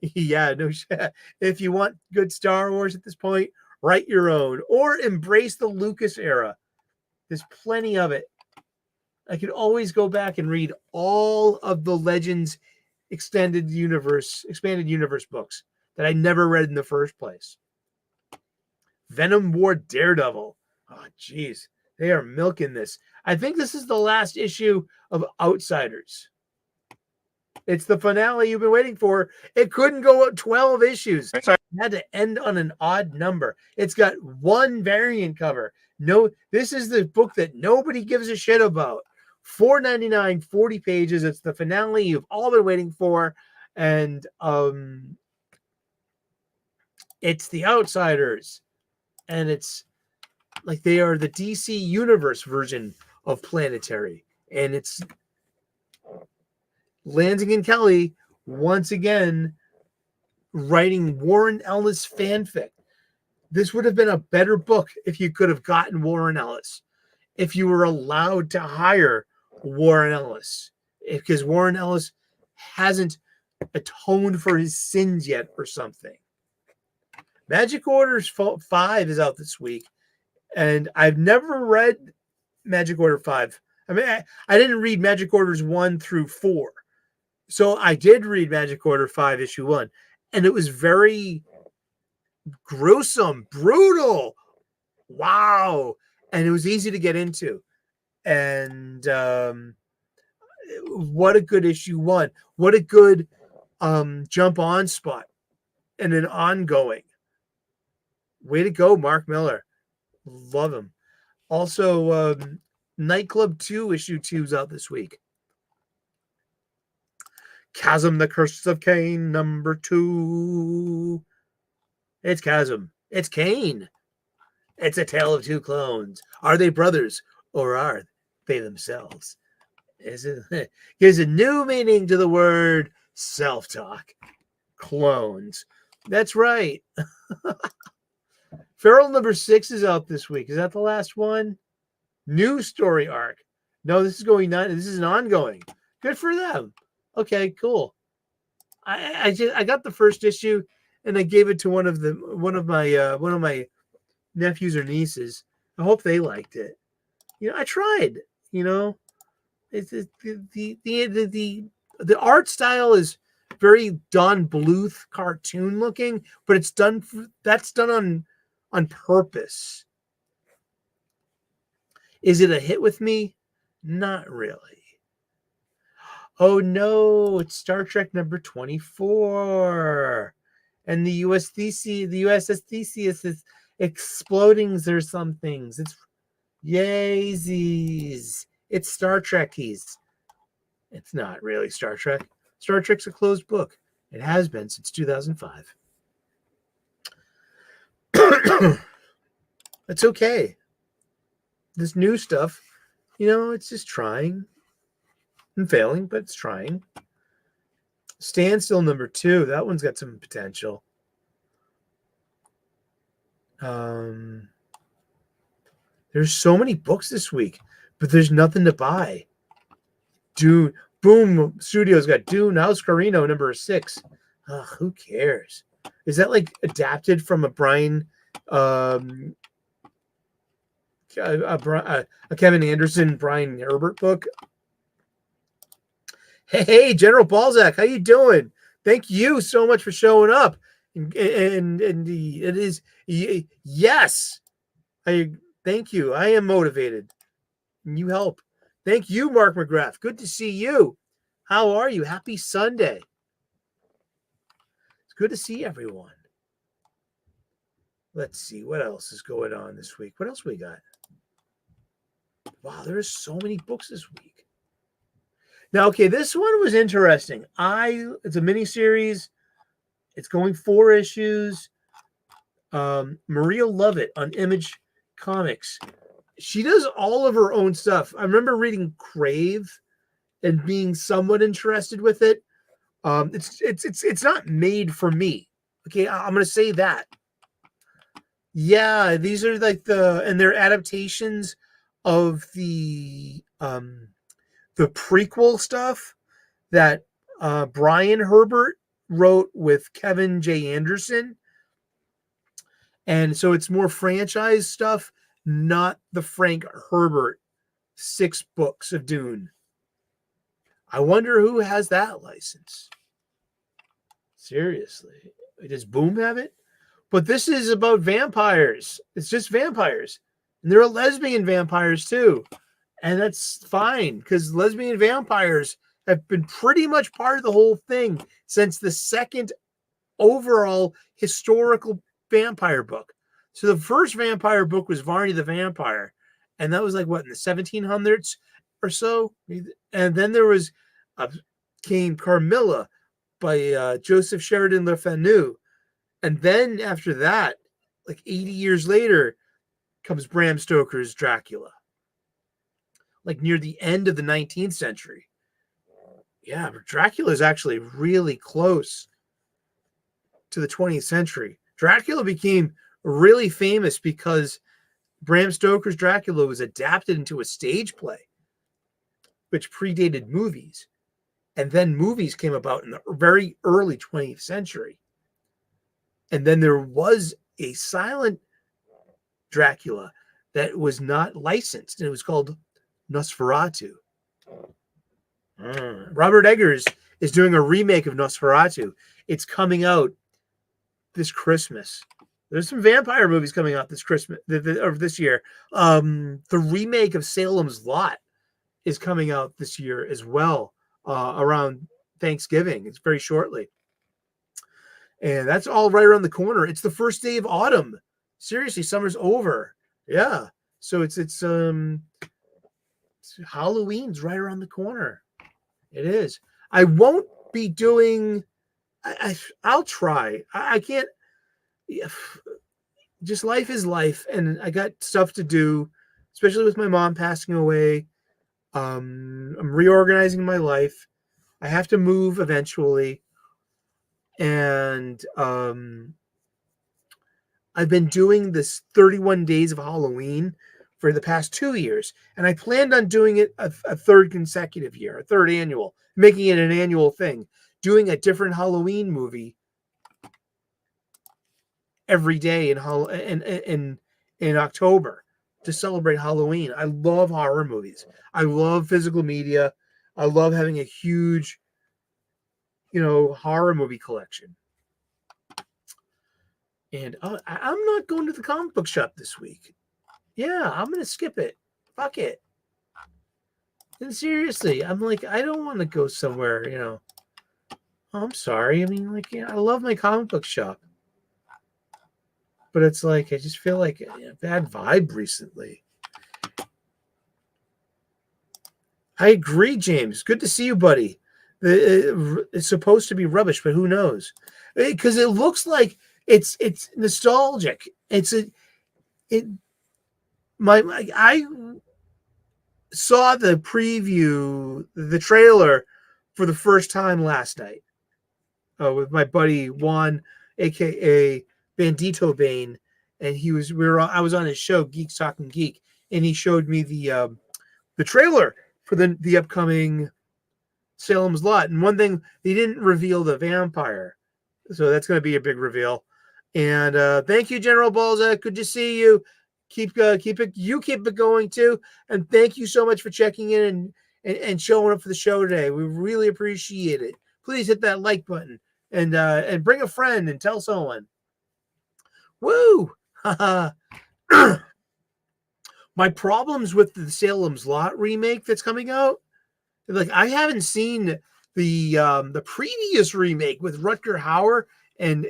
Yeah, no shit. If you want good Star Wars at this point, write your own or embrace the Lucas era. There's plenty of it. I could always go back and read all of the Legends expanded universe books that I never read in the first place. Venom War Daredevil. Oh, geez. They are milking this. I think this is the last issue of Outsiders. It's the finale you've been waiting for. It couldn't go up 12 issues. It had to end on an odd number. It's got one variant cover. No, this is the book that nobody gives a shit about. $4.99, 40 pages. It's the finale you've all been waiting for. And it's the Outsiders. And it's like they are the DC Universe version of Planetary. And it's Lansing and Kelly once again writing Warren Ellis fanfic. This would have been a better book if you could have gotten Warren Ellis, if you were allowed to hire Warren Ellis, because Warren Ellis hasn't atoned for his sins yet or something. Magic Orders 5 is out this week, and I've never read Magic Order 5. I mean, I didn't read Magic Orders 1 through 4. So I did read Magic Order 5, issue 1, and it was very gruesome, brutal. Wow. And it was easy to get into. And what a good issue 1. What a good jump on spot and an ongoing. Way to go, Mark Miller. Love him. Also, Nightclub 2, issue 2 is out this week. Chasm, the Curses of Cain, number 2. It's Chasm. It's Cain. It's a tale of two clones. Are they brothers or are they themselves? Gives a new meaning to the word self-talk. Clones. That's right. Feral number 6 is out this week. Is that the last one? New story arc. No, this is going on. This is an ongoing. Good for them. Okay, cool. I got the first issue and I gave it to one of my nephews or nieces. I hope they liked it. I tried. The art style is very Don Bluth cartoon looking, but that's done on purpose. Is it a hit with me? Not really. Oh no, it's Star Trek number 24. And the USS Theseus is exploding or some things. It's yaysies. It's Star Trekies. It's not really Star Trek. Star Trek's a closed book. It has been since 2005. It's okay. This new stuff, it's just trying and failing, but it's trying. Standstill number 2. That one's got some potential. There's so many books this week, but there's nothing to buy. Dune, Boom Studios got Dune House Carino number 6. Ugh, who cares? Is that like adapted from a Brian, a Kevin Anderson, Brian Herbert book? Hey, General Balzac, how you doing? Thank you so much for showing up. and it is, yes. Thank you. I am motivated. And you help. Thank you, Mark McGrath. Good to see you. How are you? Happy Sunday. It's good to see everyone. Let's see what else is going on this week. What else we got? Wow, there's so many books this week. Now, okay, this one was interesting. It's a mini series. It's going 4 issues. Maria Lovett on Image Comics. She does all of her own stuff. I remember reading Crave and being somewhat interested with it. It's not made for me. Okay, I'm gonna say that. Yeah, these are like they're adaptations of the prequel stuff that Brian Herbert wrote with Kevin J. Anderson. And so it's more franchise stuff, not the Frank Herbert 6 books of Dune. I wonder who has that license. Seriously. Does Boom have it? But this is about vampires. It's just vampires. And there are lesbian vampires too. And that's fine because lesbian vampires have been pretty much part of the whole thing since the second overall historical vampire book. So the first vampire book was Varney the Vampire. And that was like what, in the 1700s or so? And then there was came Carmilla by Joseph Sheridan Le Fanu. And then after that, like 80 years later, comes Bram Stoker's Dracula. Like near the end of the 19th century. Yeah, but Dracula is actually really close to the 20th century. Dracula became really famous because Bram Stoker's Dracula was adapted into a stage play, which predated movies. And then movies came about in the very early 20th century. And then there was a silent Dracula that was not licensed, and it was called Nosferatu. Robert Eggers is doing a remake of Nosferatu. It's coming out this Christmas. There's some vampire movies coming out this Christmas or this year. The remake of Salem's Lot is coming out this year as well, around Thanksgiving. It's very shortly. And that's all right around the corner. It's the first day of autumn. Seriously, summer's over. Yeah. So it's Halloween's right around the corner. It is. I won't be doing. I'll try. I can't. Just life is life, and I got stuff to do, especially with my mom passing away. I'm reorganizing my life. I have to move eventually, and I've been doing this 31 days of Halloween for the past 2 years, and I planned on doing it a third consecutive year, a third annual, making it an annual thing, doing a different Halloween movie every day in October to celebrate Halloween. I love horror movies. I love physical media. I love having a huge, horror movie collection. And I'm not going to the comic book shop this week. Yeah, I'm going to skip it. Fuck it. And seriously, I'm like, I don't want to go somewhere, Oh, I'm sorry. I mean, I love my comic book shop. But it's like, I just feel like a bad vibe recently. I agree, James. Good to see you, buddy. It's supposed to be rubbish, but who knows? Because it looks like it's nostalgic. I saw the preview, the trailer for the first time last night with my buddy Juan, aka Bandito Bane, and I was on his show, Geeks Talking Geek, and he showed me the trailer for the upcoming Salem's Lot. And one thing, they didn't reveal the vampire, so that's going to be a big reveal. And thank you, General Balzac. Good to see you. Keep it going too. And thank you so much for checking in and showing up for the show today. We really appreciate it. Please hit that like button. and bring a friend and tell someone. Woo! My problems with the Salem's Lot remake that's coming out, like I haven't seen the previous remake with Rutger Hauer and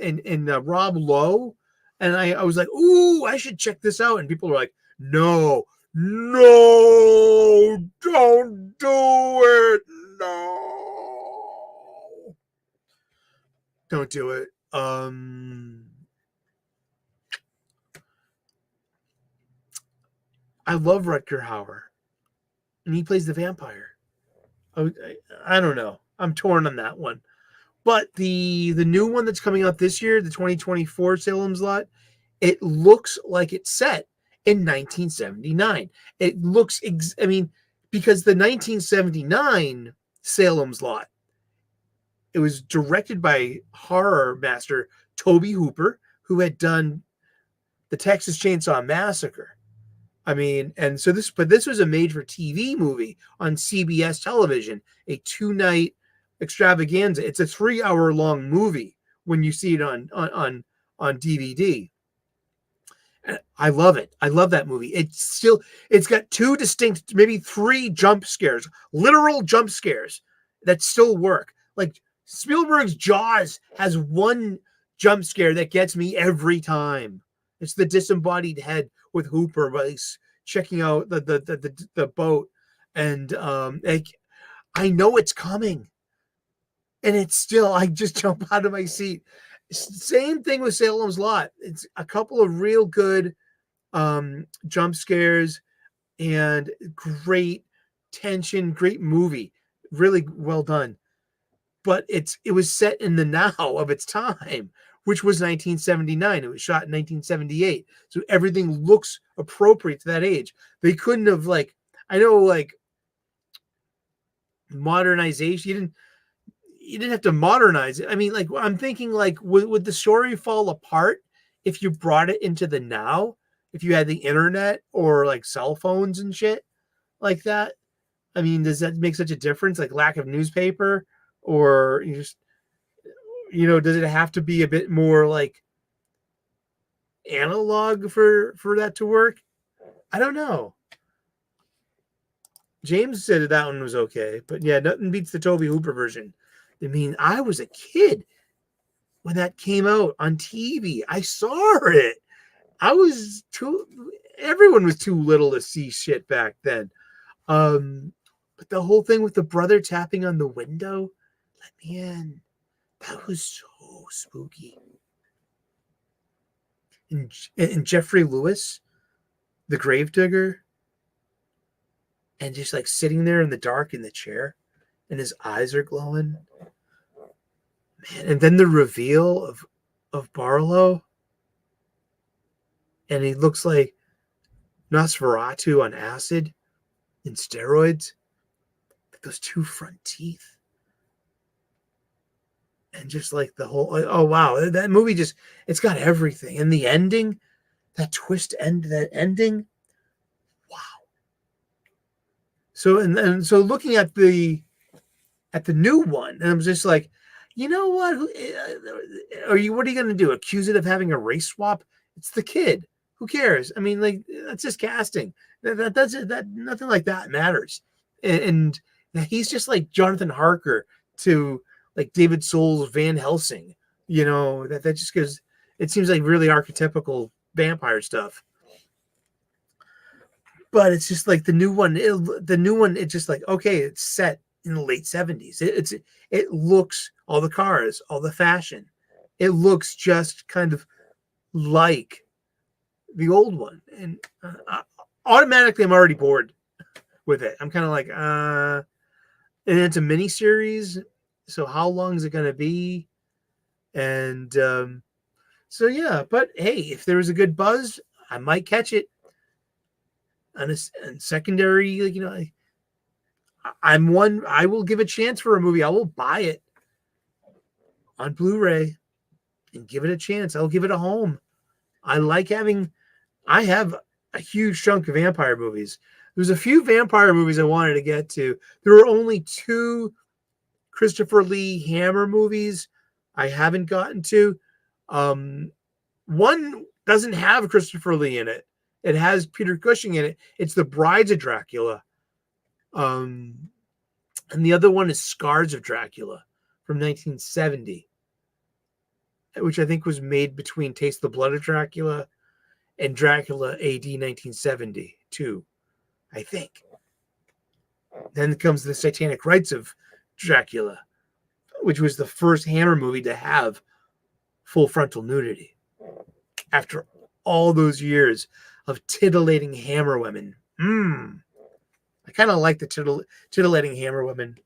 Rob Lowe, and I was like, ooh, I should check this out, and people were like, no, don't do it, no, don't do it. I love Rutger Hauer, and he plays the vampire. I don't know. I'm torn on that one. But the new one that's coming out this year, the 2024 Salem's Lot, it looks like it's set in 1979. It looks, because the 1979 Salem's Lot, it was directed by horror master Tobe Hooper, who had done the Texas Chainsaw Massacre. And so this was a made-for-TV movie on CBS television, a 2-night extravaganza. It's a 3-hour-long movie when you see it on DVD. And I love it. I love that movie. It's got 2 distinct, maybe 3 jump scares, literal jump scares that still work. Like Spielberg's Jaws has 1 jump scare that gets me every time. It's the disembodied head with Hooper, but he's checking out the boat, and I know it's coming, and it's still, I just jump out of my seat. Same thing with Salem's Lot. It's a couple of real good jump scares and great tension, great movie, really well done. But it was set in the now of its time, which was 1979. It was shot in 1978. So everything looks appropriate to that age. They couldn't have, modernization. You didn't have to modernize it. I'm thinking, would the story fall apart if you brought it into the now? If you had the internet or cell phones and shit like that? Does that make such a difference? Like lack of newspaper, or you just, does it have to be a bit more analog for that to work? I don't know. James said that one was okay, but yeah, nothing beats the Tobe Hooper version. I was a kid when that came out on TV. I saw it. Everyone was too little to see shit back then. But the whole thing with the brother tapping on the window, let me in. That was so spooky. And Jeffrey Lewis, the gravedigger, and just sitting there in the dark in the chair, and his eyes are glowing. Man, and then the reveal of Barlow, and he looks like Nosferatu on acid and steroids. Those 2 front teeth. And just the whole, oh wow, that movie it's got everything. And the ending, that ending, wow. So and so looking at the new one, and I'm just like, you know what? What are you going to do? Accuse it of having a race swap? It's the kid. Who cares? That's just casting. That nothing like that matters. And he's just like Jonathan Harker to David Soul's Van Helsing. That just goes. It seems like really archetypical vampire stuff. But it's just the new one. It's just okay, it's set in the late 70s. It looks, all the cars, all the fashion, it looks just kind of like the old one, and automatically I'm already bored with it. I'm kind of and it's a mini series, so how long is it going to be? And so yeah, but hey, if there was a good buzz, I might catch it on a secondary. I will give a chance for a movie. I will buy it on Blu-ray and give it a chance. I'll give it a home. I have a huge chunk of vampire movies. There's a few vampire movies I wanted to get to. There were only 2 Christopher Lee Hammer movies I haven't gotten to. One doesn't have Christopher Lee in it. It has Peter Cushing in it. It's The Brides of Dracula. And the other one is Scars of Dracula from 1970, which I think was made between Taste the Blood of Dracula and Dracula AD 1972, I think. Then comes The Satanic Rites of Dracula, which was the first Hammer movie to have full frontal nudity after all those years of titillating Hammer women. I kind of like the titillating Hammer women.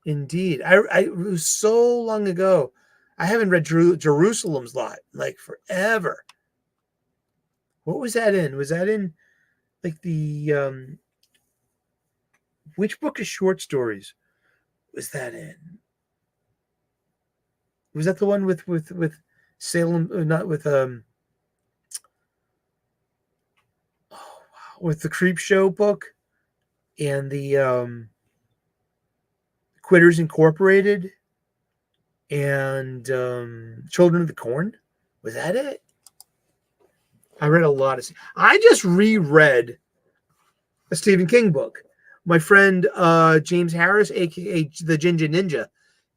Indeed. It was so long ago. I haven't read Jerusalem's Lot like forever. What was that in? Was that in like the which book of short stories was that in? Was that the one with Salem? Not with with the Creep Show book and the Quitters Incorporated and Children of the Corn. Was that it? I read a lot of. I just reread a Stephen King book. My friend James Harris, aka the Ginger Ninja,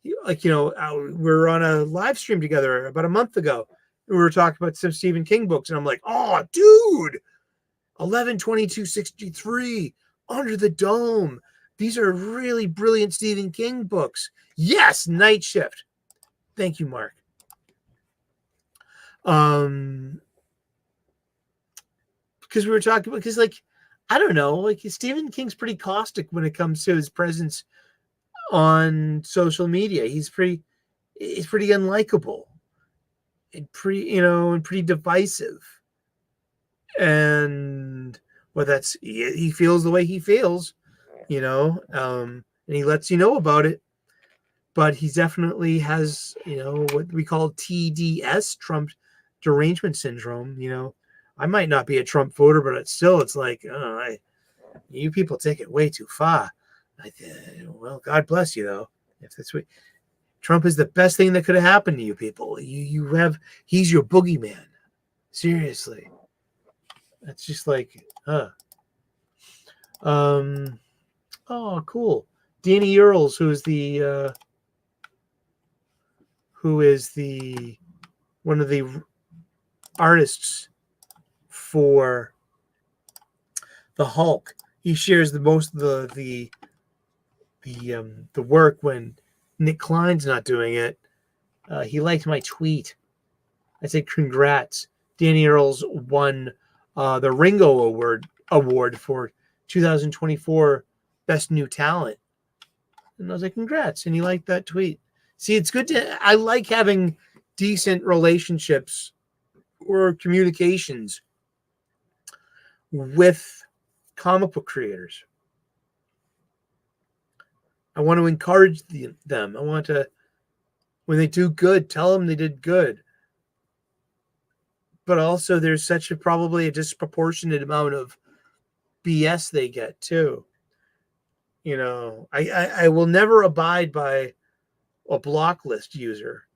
we're on a live stream together about a month ago. We were talking about some Stephen King books, and I'm like, "Oh, dude, 11/22/63, Under the Dome. These are really brilliant Stephen King books." Yes, Night Shift. Thank you, Mark. Because we were talking about, because I don't know, Stephen King's pretty caustic when it comes to his presence on social media. He's pretty unlikable and pretty divisive. And he feels the way he feels, and he lets you know about it. But he definitely has, what we call TDS, Trump derangement syndrome. I might not be a Trump voter, but it's like, you people take it way too far. Well, God bless you, though. If that's what Trump is, the best thing that could have happened to you people. He's your boogeyman. Seriously. That's just like, oh, cool. Danny Earls, who is one of the artists for the Hulk. He shares the most of the work when Nick Klein's not doing it. He liked my tweet. I said, "Congrats, Danny Earls won the Ringo Award for 2024 Best New Talent." And I was like, "Congrats!" And he liked that tweet. See, it's good I like having decent relationships or communications with comic book creators. I want to encourage them. I want to, when they do good, tell them they did good. But also there's probably a disproportionate amount of BS they get too. I will never abide by a block list user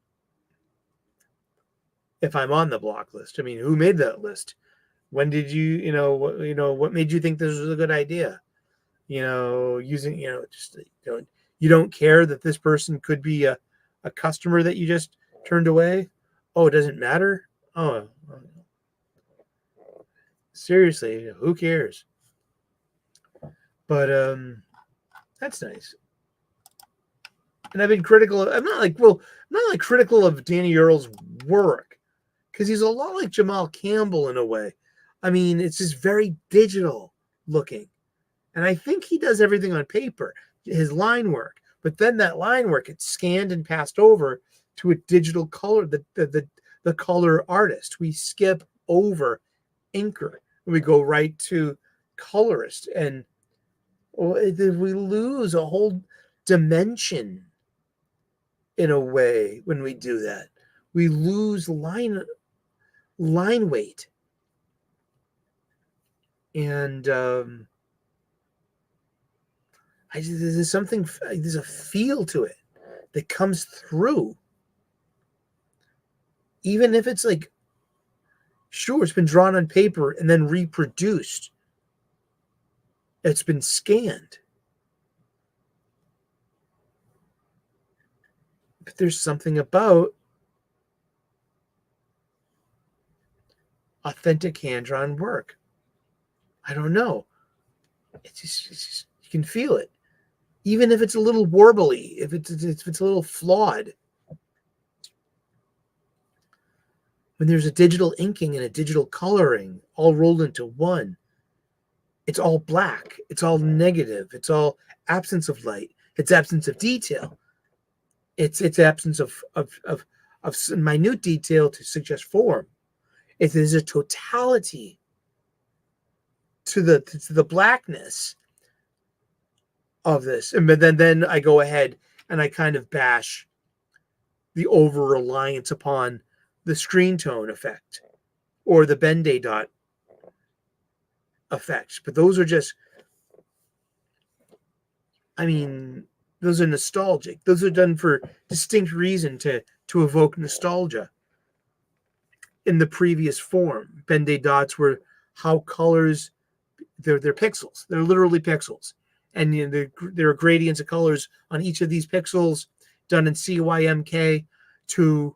if I'm on the block list. I mean, who made that list? When did what made you think this was a good idea? Using, you don't care that this person could be a customer that you just turned away. Oh, it doesn't matter. Oh, seriously, who cares? But that's nice. And I've been critical. I'm not critical of Danny Earl's work, because he's a lot like Jamal Campbell in a way. I mean, it's just very digital looking. And I think he does everything on paper, his line work. But then that line work gets scanned and passed over to a digital color, the color artist. We skip over inker. We go right to colorist. And we lose a whole dimension in a way when we do that. We lose line weight. And There's something, there's a feel to it that comes through. Even if it's like, sure, it's been drawn on paper and then reproduced. It's been scanned. But there's something about authentic hand-drawn work. I don't know. It's just you can feel it. Even if it's a little warbly, if it's a little flawed. When there's a digital inking and a digital coloring all rolled into one, it's all black. It's all negative. It's all absence of light. It's absence of detail. It's absence of minute detail to suggest form. If there's a totality to the blackness of this, and then I go ahead and I kind of bash the over reliance upon the screen tone effect or the Ben-Day dot effects. But those are just, I mean, those are nostalgic. Those are done for distinct reason to evoke nostalgia. In the previous form, Ben-Day dots were how colors, they're pixels. They're literally pixels. And you know, there are gradients of colors on each of these pixels done in CYMK to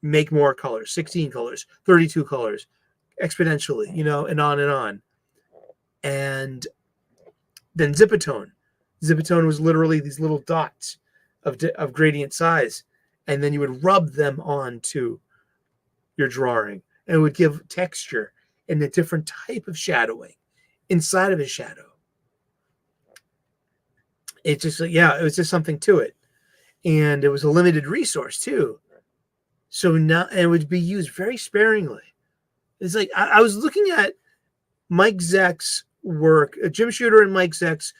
make more colors, 16 colors, 32 colors, exponentially, you know, and on and on. And then Zipatone. Zipatone was literally these little dots of gradient size. And then you would rub them onto your drawing. And it would give texture and a different type of shadowing inside of a shadow. It's just, yeah, it was just something to it. And it was a limited resource too. So now, and it would be used very sparingly. It's like, I was looking at Mike Zeck's work, Jim Shooter and Mike Zeck's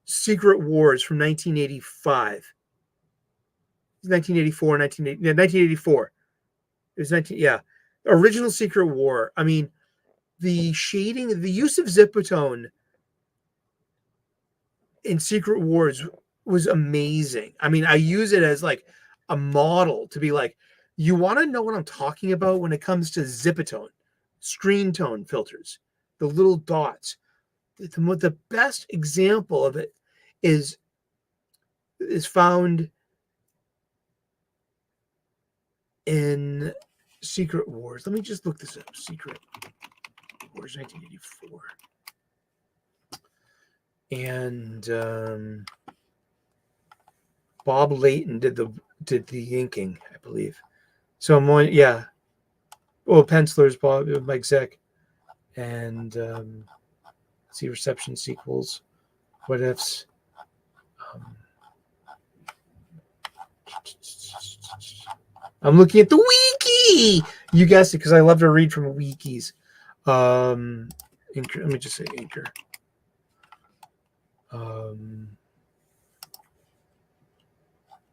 Secret Wars from 1985. 1984, 1984. It was original Secret War. I mean, the shading, the use of Zipatone in Secret Wars was amazing. I mean, I use it as like a model to be like, you want to know what I'm talking about when it comes to Zipatone, screen tone filters, the little dots. The best example of it is found in Secret Wars. Let me just look this up. Secret Wars 1984. And Bob Layton did the inking, I believe. So I'm on, yeah. Well, pencilers, Bob, Mike Zeck, and see reception sequels, what ifs. I'm looking at the wiki. You guessed it, because I love to read from wikis. Anchor, let me just say Anchor.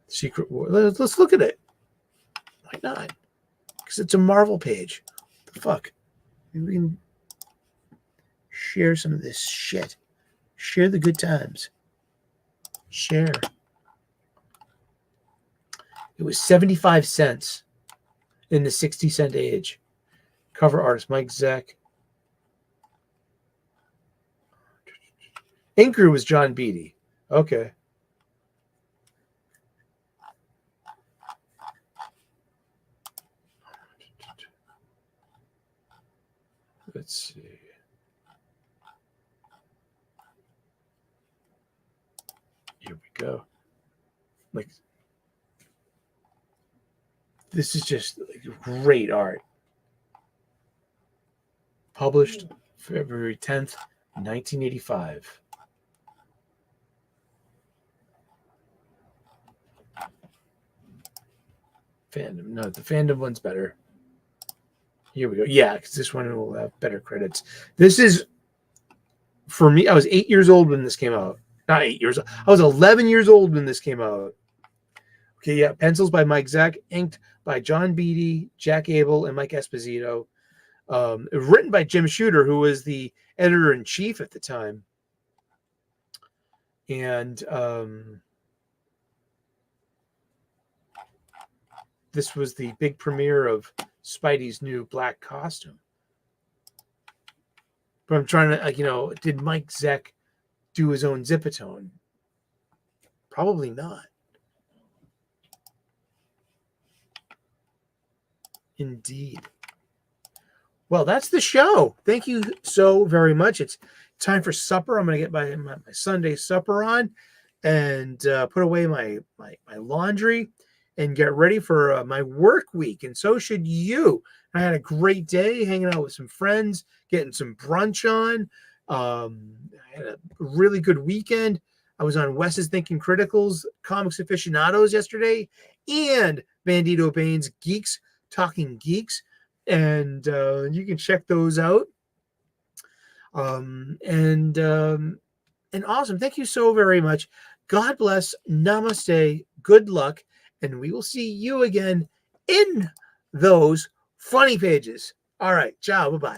Secret War. Let's look at it. Why not? Because it's a Marvel page. What the fuck? Maybe we can share some of this shit. Share the good times. Share. It was 75 cents in the 60-cent age. Cover artist Mike Zeck. Inker was John Beatty. Okay. Let's see. Here we go. Like, this is just like great art. Published February 10th, 1985. Fandom. No, the fandom one's better. Here we go. Yeah, because this one will have better credits. This is, for me, I was 8 years old when this came out. Not 8 years old. I was 11 years old when this came out. Okay, yeah. Pencils by Mike Zeck. Inked by John Beatty, Jack Abel, and Mike Esposito. Written by Jim Shooter, who was the editor-in-chief at the time. And this was the big premiere of Spidey's new black costume. But I'm trying to, you know, did Mike Zeck do his own Zipatone? Probably not. Indeed. Well, that's the show. Thank you so very much. It's time for supper. I'm going to get my Sunday supper on and put away my laundry and get ready for my work week. And so should you. I had a great day hanging out with some friends, getting some brunch on. I had a really good weekend. I was on Wes's Thinking Criticals, Comics Aficionados yesterday, and Bandito Bane's Geeks Talking Geeks. And you can check those out. And awesome. Thank you so very much. God bless. Namaste. Good luck. And we will see you again in those funny pages. All right. Ciao. Bye-bye.